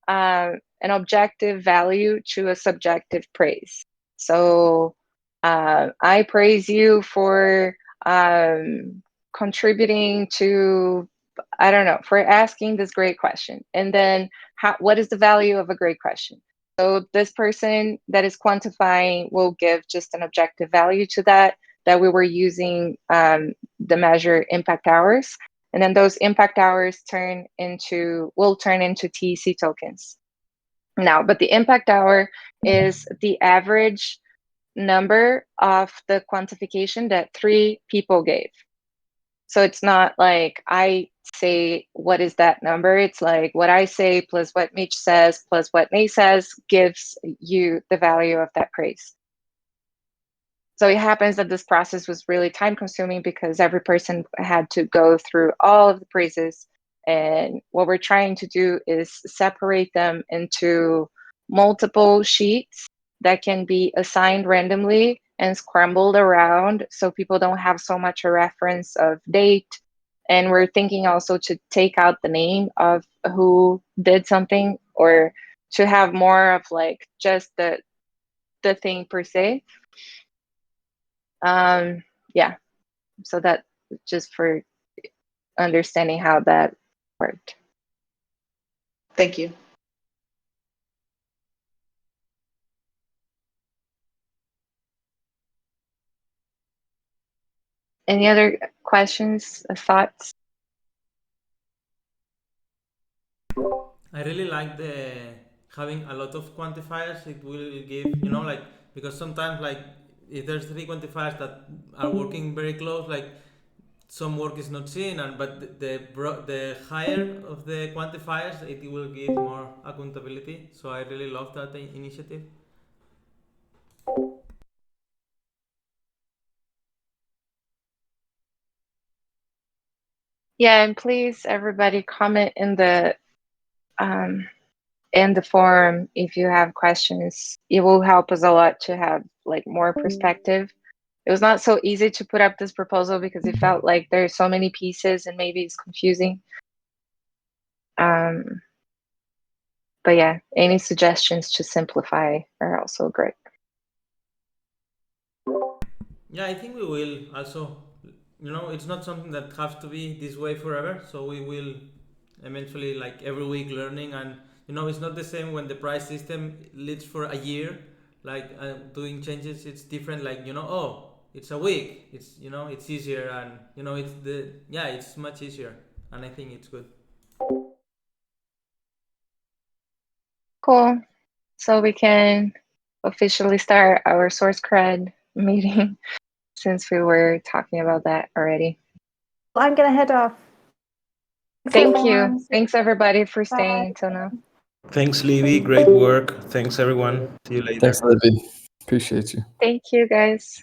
an objective value to a subjective praise. So I praise you for contributing to, I don't know, for asking this great question. And then what is the value of a great question? So this person that is quantifying will give just an objective value to that we were using the measure impact hours. And then those impact hours will turn into TEC tokens. Now, but the impact hour is the average number of the quantification that 3 people gave. So it's not like I say, what is that number? It's like what I say plus what Mitch says plus what Nate says gives you the value of that praise. So it happens that this process was really time consuming because every person had to go through all of the praises. And what we're trying to do is separate them into multiple sheets that can be assigned randomly and scrambled around so people don't have so much a reference of date. And we're thinking also to take out the name of who did something, or to have more of like just the thing per se. Yeah, so that just for understanding how that worked. Thank you. Any other questions or thoughts? I really like the having a lot of quantifiers. It will give, like, because sometimes, like, if there's 3 quantifiers that are working very close, like some work is not seen, but the higher of the quantifiers, it will give more accountability. So I really love that initiative. Yeah, and please, everybody, comment in the forum if you have questions. It will help us a lot to have like more perspective. It was not so easy to put up this proposal because it felt like there's so many pieces and maybe it's confusing. But yeah, any suggestions to simplify are also great. Yeah, I think we will also, it's not something that has to be this way forever. So we will eventually, like every week, learning. And it's not the same when the price system leads for a year, like doing changes. It's different, like it's a week, it's it's easier, and it's much easier, and I think it's good. Cool. So we can officially start our source cred meeting since we were talking about that already. I'm going to head off. Thank you. Thanks everybody for staying until now. Thanks, Livy. Great work. Thanks, everyone. See you later. Thanks, Livy. Appreciate you. Thank you, guys.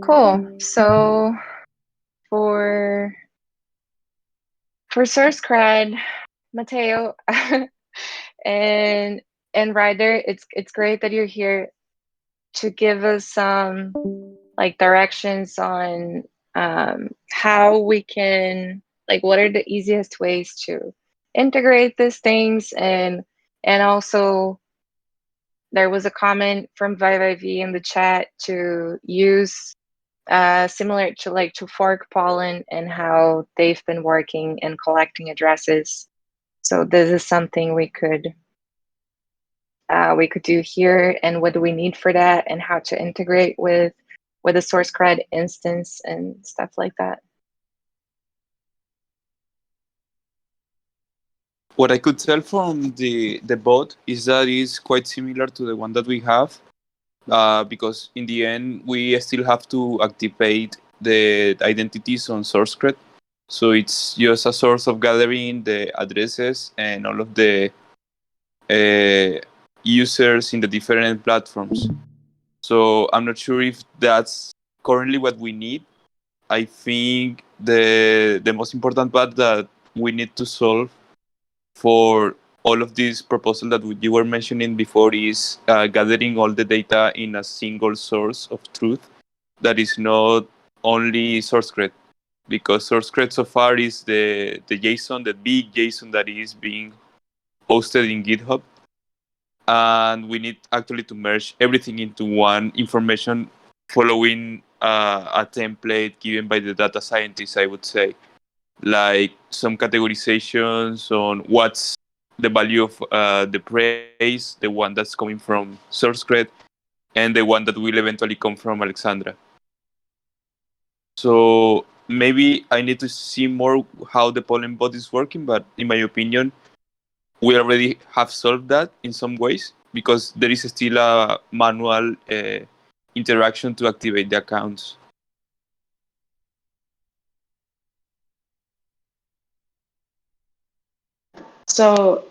Cool. So for source cred, Mateo and Ryder, it's great that you're here to give us some like directions on how we can, like, what are the easiest ways to integrate these things, and also there was a comment from ViViV in the chat to use similar to like to Fork Pollen and how they've been working and collecting addresses. So this is something we could do here, and what do we need for that, and how to integrate with a source cred instance and stuff like that. What I could tell from the bot is that it's quite similar to the one that we have, because in the end we still have to activate the identities on SourceCred. So it's just a source of gathering the addresses and all of the users in the different platforms. So I'm not sure if that's currently what we need. I think the most important part that we need to solve for all of these proposals that you were mentioning before is gathering all the data in a single source of truth that is not only SourceCred, because SourceCred so far is the JSON, the big JSON that is being hosted in GitHub, and we need actually to merge everything into one information following a template given by the data scientists, I would say, like some categorizations on what's the value of the praise, the one that's coming from SourceCred, and the one that will eventually come from Alexandra. So maybe I need to see more how the pollen bot is working, but in my opinion, we already have solved that in some ways, because there is still a manual interaction to activate the accounts. So,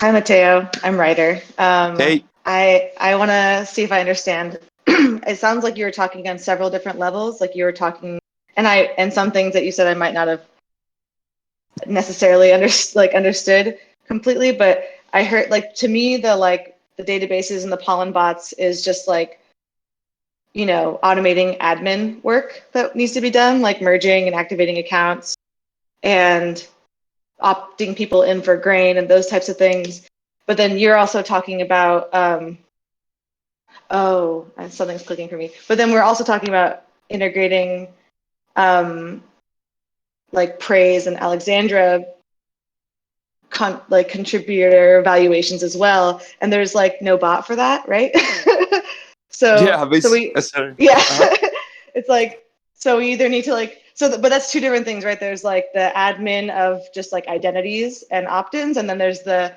hi Mateo, I'm Ryder. Hey. I want to see if I understand. It sounds like you were talking on several different levels. Like you were talking, and some things that you said I might not have necessarily understood completely. But I heard, like, to me the databases and the pollen bots is just like, you know, automating admin work that needs to be done, like merging and activating accounts and opting people in for grain and those types of things. But then you're also talking about, something's clicking for me. But then we're also talking about integrating like Praise and Alexandra contributor evaluations as well. And there's like no bot for that, right? Sorry. Yeah, it's like, so we either need to but that's two different things, right? There's like the admin of just like identities and opt-ins, and then there's the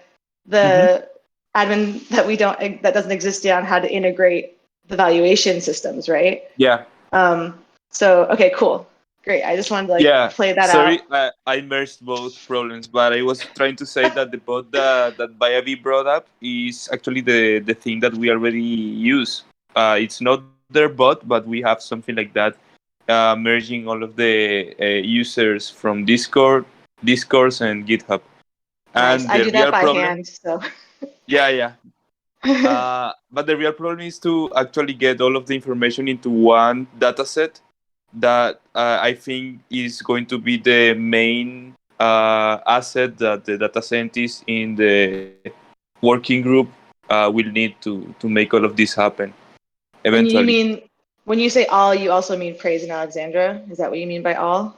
admin that doesn't exist yet on how to integrate the valuation systems, right? Yeah. Okay, cool. Great. I just wanted to play that Sorry, out. I merged both problems, but I was trying to say that the bot that ViViV brought up is actually the thing that we already use. It's not their bot, but we have something like that, merging all of the users from Discourse, and GitHub. Nice. And I the do real that by problem, hand, so. Yeah. But the real problem is to actually get all of the information into one data set that I think is going to be the main asset that the data scientists in the working group will need to make all of this happen eventually. When you say all, you also mean Praise and Alexandra? Is that what you mean by all?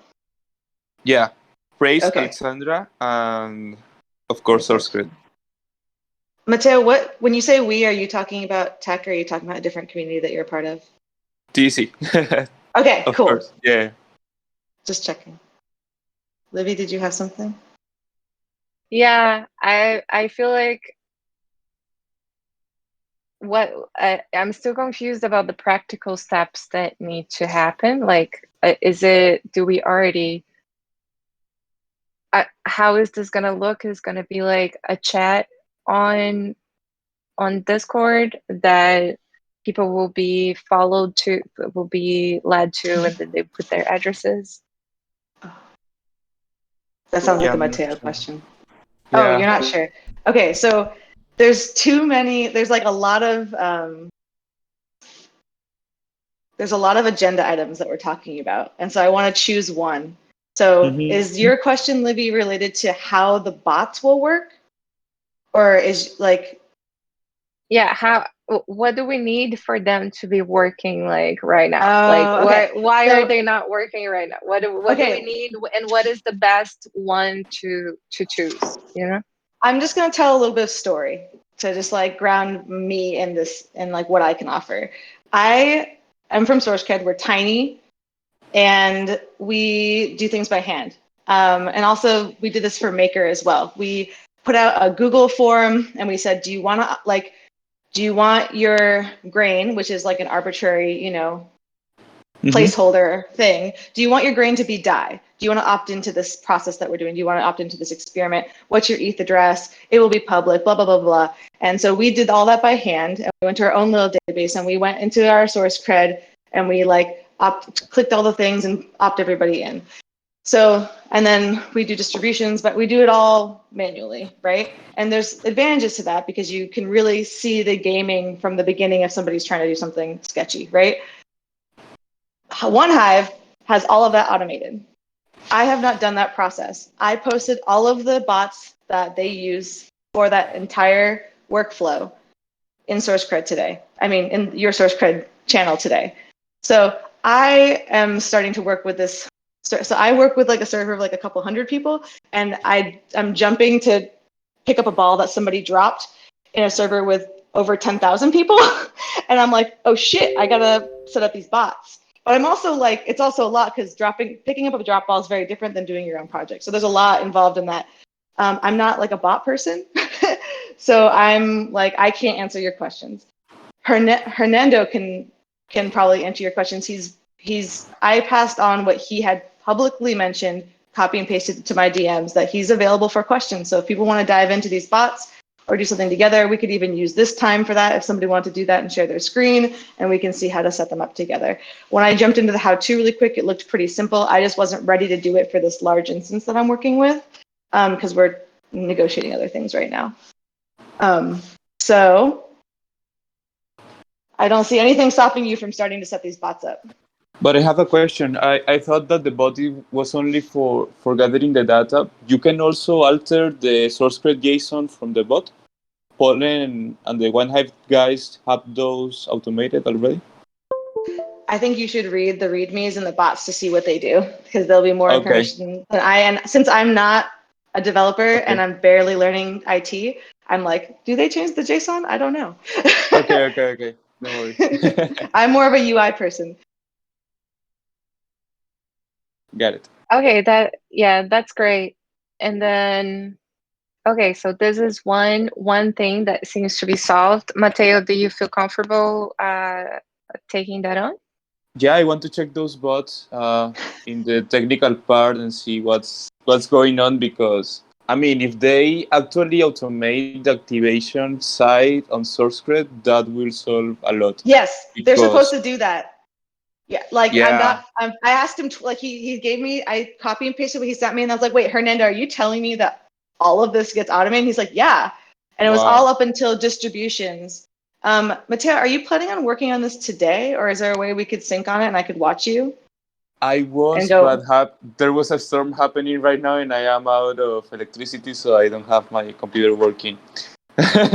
Yeah. Praise, Okay. Alexandra, and of course SourceCred. Mateo, when you say we, are you talking about tech, or are you talking about a different community that you're a part of? TC. Okay, of cool. course, yeah. Just checking. Livy, did you have something? Yeah, I feel like I'm still confused about the practical steps that need to happen. Like, do we already, how is this going to look? Is going to be like a chat on Discord that people will be led to, and then they put their addresses? That sounds like a Mateo question. Yeah. Oh, you're not sure. Okay, so there's like a lot of there's a lot of agenda items that we're talking about, and so I want to choose one. So is your question, Livy, related to how the bots will work? Or is like... Yeah, what do we need for them to be working like right now? Like why are they not working right now? What do we need, and what is the best one to choose, you know? I'm just going to tell a little bit of story to just like ground me in this and like what I can offer. I am from SourceCred. We're tiny and we do things by hand. And also we did this for Maker as well. We put out a Google form and we said, do you want your grain, which is like an arbitrary, you know, placeholder thing. Do you want your grain to be dye? Do you want to opt into this process that we're doing? Do you want to opt into this experiment? What's your ETH address? It will be public, blah, blah, blah, blah. And so we did all that by hand, and we went to our own little database, and we went into our SourceCred, and we like clicked all the things and opt everybody in. So, and then we do distributions, but we do it all manually, right? And there's advantages to that because you can really see the gaming from the beginning if somebody's trying to do something sketchy, right? OneHive has all of that automated. I have not done that process. I posted all of the bots that they use for that entire workflow in SourceCred today. I mean, in your SourceCred channel today. So I am starting to work with this. So I work with like a server of like a couple hundred people, and I'm jumping to pick up a ball that somebody dropped in a server with over 10,000 people. And I'm like, oh shit, I gotta set up these bots. But I'm also like, it's also a lot because picking up a drop ball is very different than doing your own project. So there's a lot involved in that. I'm not like a bot person. So I'm like, I can't answer your questions. Hernando can probably answer your questions. I passed on what he had publicly mentioned, copy and pasted it to my DMs, that he's available for questions. So if people want to dive into these bots or do something together, we could even use this time for that if somebody wanted to do that and share their screen, and we can see how to set them up together. When I jumped into the how-to really quick, it looked pretty simple. I just wasn't ready to do it for this large instance that I'm working with because we're negotiating other things right now. So I don't see anything stopping you from starting to set these bots up. But I have a question. I thought that the bot was only for gathering the data. You can also alter the SourceCred JSON from the bot? Pollen and the OneHive guys have those automated already? I think you should read the READMEs and the bots to see what they do, because there'll be more information than I. And since I'm not a developer and I'm barely learning IT, I'm like, do they change the JSON? I don't know. Okay. No worries. I'm more of a UI person. Got it. Okay, that's great. And then, okay, so this is one thing that seems to be solved. Mateo, do you feel comfortable taking that on? Yeah, I want to check those bots in the technical part and see what's going on, because I mean, if they actually automate the activation side on SourceCred, that will solve a lot. Yes, they're supposed to do that. Yeah, like yeah. I asked him, like he gave me, I copy and pasted what he sent me, and I was like, wait, Hernando, are you telling me that all of this gets automated? And he's like, yeah. And it was all up until distributions. Mateo, are you planning on working on this today, or is there a way we could sync on it and I could watch you? I was, but there was a storm happening right now, and I am out of electricity, so I don't have my computer working.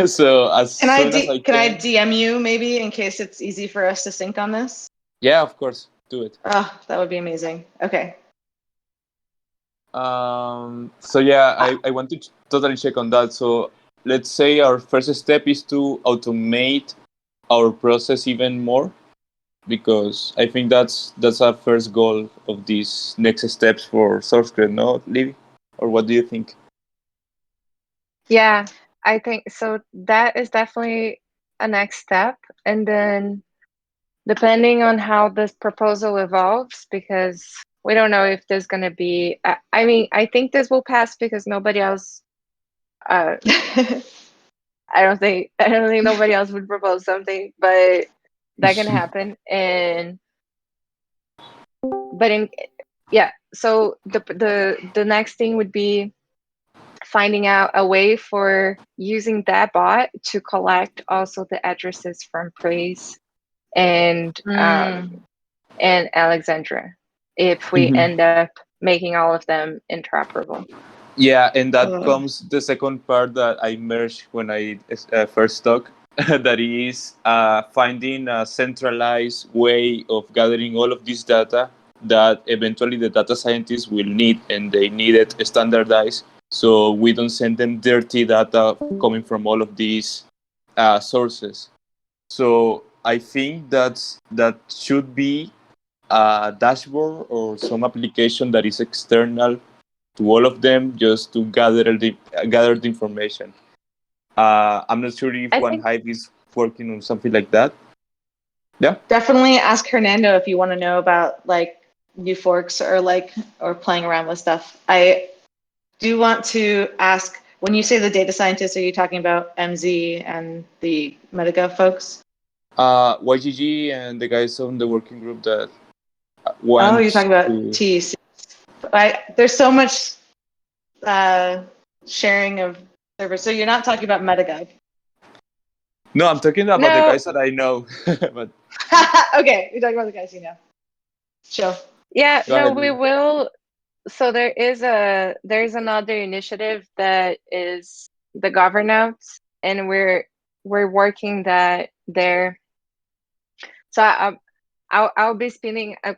So can I DM you maybe in case it's easy for us to sync on this? Yeah, of course, do it. Oh, that would be amazing. Okay. So yeah, I want to totally check on that. So let's say our first step is to automate our process even more, because I think that's our first goal of these next steps for SourceCred, no, Livy? Or what do you think? Yeah, I think so. That is definitely a next step. And then depending on how this proposal evolves, because we don't know if there's going to be, I mean, I think this will pass because nobody else, I don't think nobody else would propose something, but that can happen. So the next thing would be finding out a way for using that bot to collect also the addresses from Praise and Alexandra, if we end up making all of them interoperable. Yeah, and that comes the second part that I merged when I first talk. That is finding a centralized way of gathering all of this data that eventually the data scientists will need, and they need it standardized, so we don't send them dirty data coming from all of these sources. So I think that should be a dashboard or some application that is external to all of them, just to gather the information. I'm not sure if OneHive is working on something like that. Yeah. Definitely ask Hernando if you want to know about like new forks or playing around with stuff. I do want to ask, when you say the data scientists, are you talking about MZ and the MetaGov folks? YGG and the guys on the working group that want. Oh, you're talking about TEC. There's so much sharing of servers. So you're not talking about MetaGov. No, I'm talking about the guys that I know. But okay, you're talking about the guys you know. Sure. Yeah, Go ahead. we will. So there's another initiative that is the governance, and we're working that there. So I'll be spinning a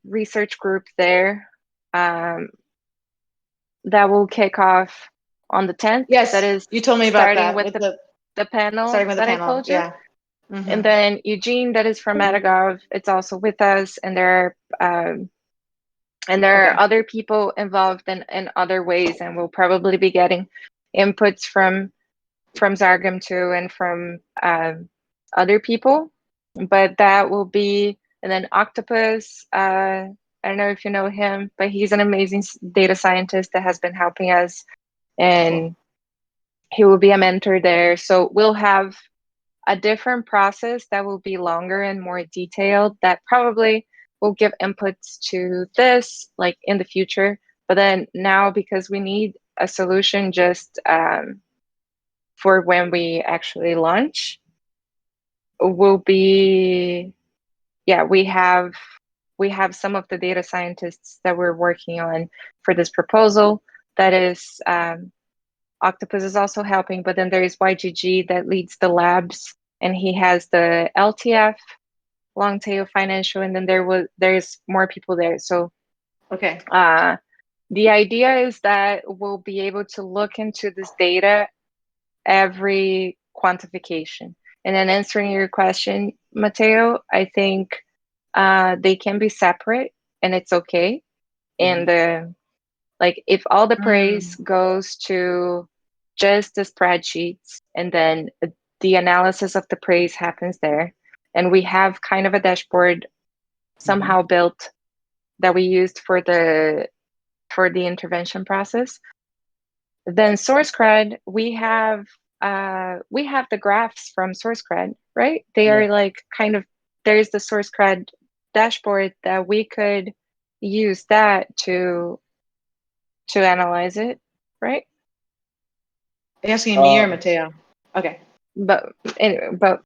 research group there that will kick off on the 10th. Yes, that is you told me about starting that with the panel starting with that the panel. I told you. Yeah. Mm-hmm. And then Eugene, that is from MetaGov, it's also with us, and there are other people involved in other ways, and we'll probably be getting inputs from Zargam too, and from other people. But that will be, and then Octopus, I don't know if you know him, but he's an amazing data scientist that has been helping us, and he will be a mentor there. So we'll have a different process that will be longer and more detailed, that probably will give inputs to this like in the future. But then now, because we need a solution just for when we actually launch, will be, we have some of the data scientists that we're working on for this proposal. That is Octopus is also helping, but then there is YGG that leads the labs, and he has the LTF, long tail financial, and then there's more people there. So okay, the idea is that we'll be able to look into this data every quantification. And then answering your question, Mateo, I think they can be separate, and it's okay. And like if all the praise goes to just the spreadsheets, and then the analysis of the praise happens there, and we have kind of a dashboard somehow built that we used for the intervention process, then SourceCred, we have the graphs from SourceCred, right? They are like kind of, there's the SourceCred dashboard that we could use that to analyze it, right? Are you asking me or Mateo? Okay. But anyway,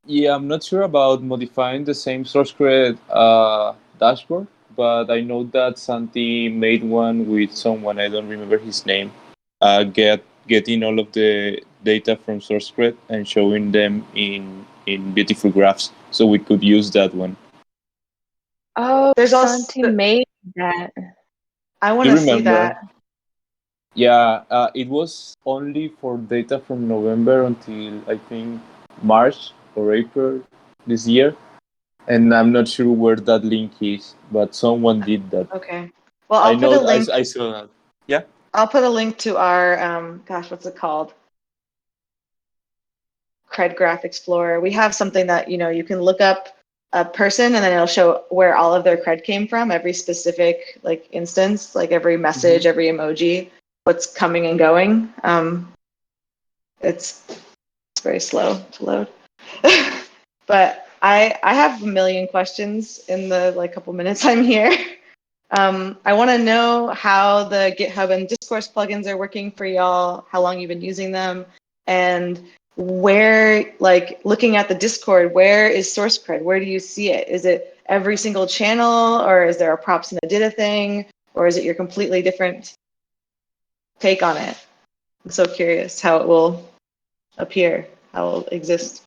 yeah, I'm not sure about modifying the same SourceCred dashboard, but I know that Santi made one with someone, I don't remember his name, getting all of the data from SourceCred and showing them in beautiful graphs, so we could use that one. Oh, there's Santi made that. I want to see that. Yeah, it was only for data from November until I think March or April this year, and I'm not sure where that link is, but someone did that. Okay. Well, I'll put a link. I saw that. Yeah. I'll put a link to our what's it called? Cred Graph Explorer. We have something that you can look up a person, and then it'll show where all of their cred came from, every specific like instance, like every message, every emoji, what's coming and going. It's very slow to load. But I have a million questions in the couple minutes I'm here. I want to know how the GitHub and Discourse plugins are working for y'all, how long you've been using them, and where, looking at the Discord, where is SourceCred? Where do you see it? Is it every single channel, or is there a props and a did a thing, or is it your completely different take on it? I'm so curious how it will appear, how it will exist.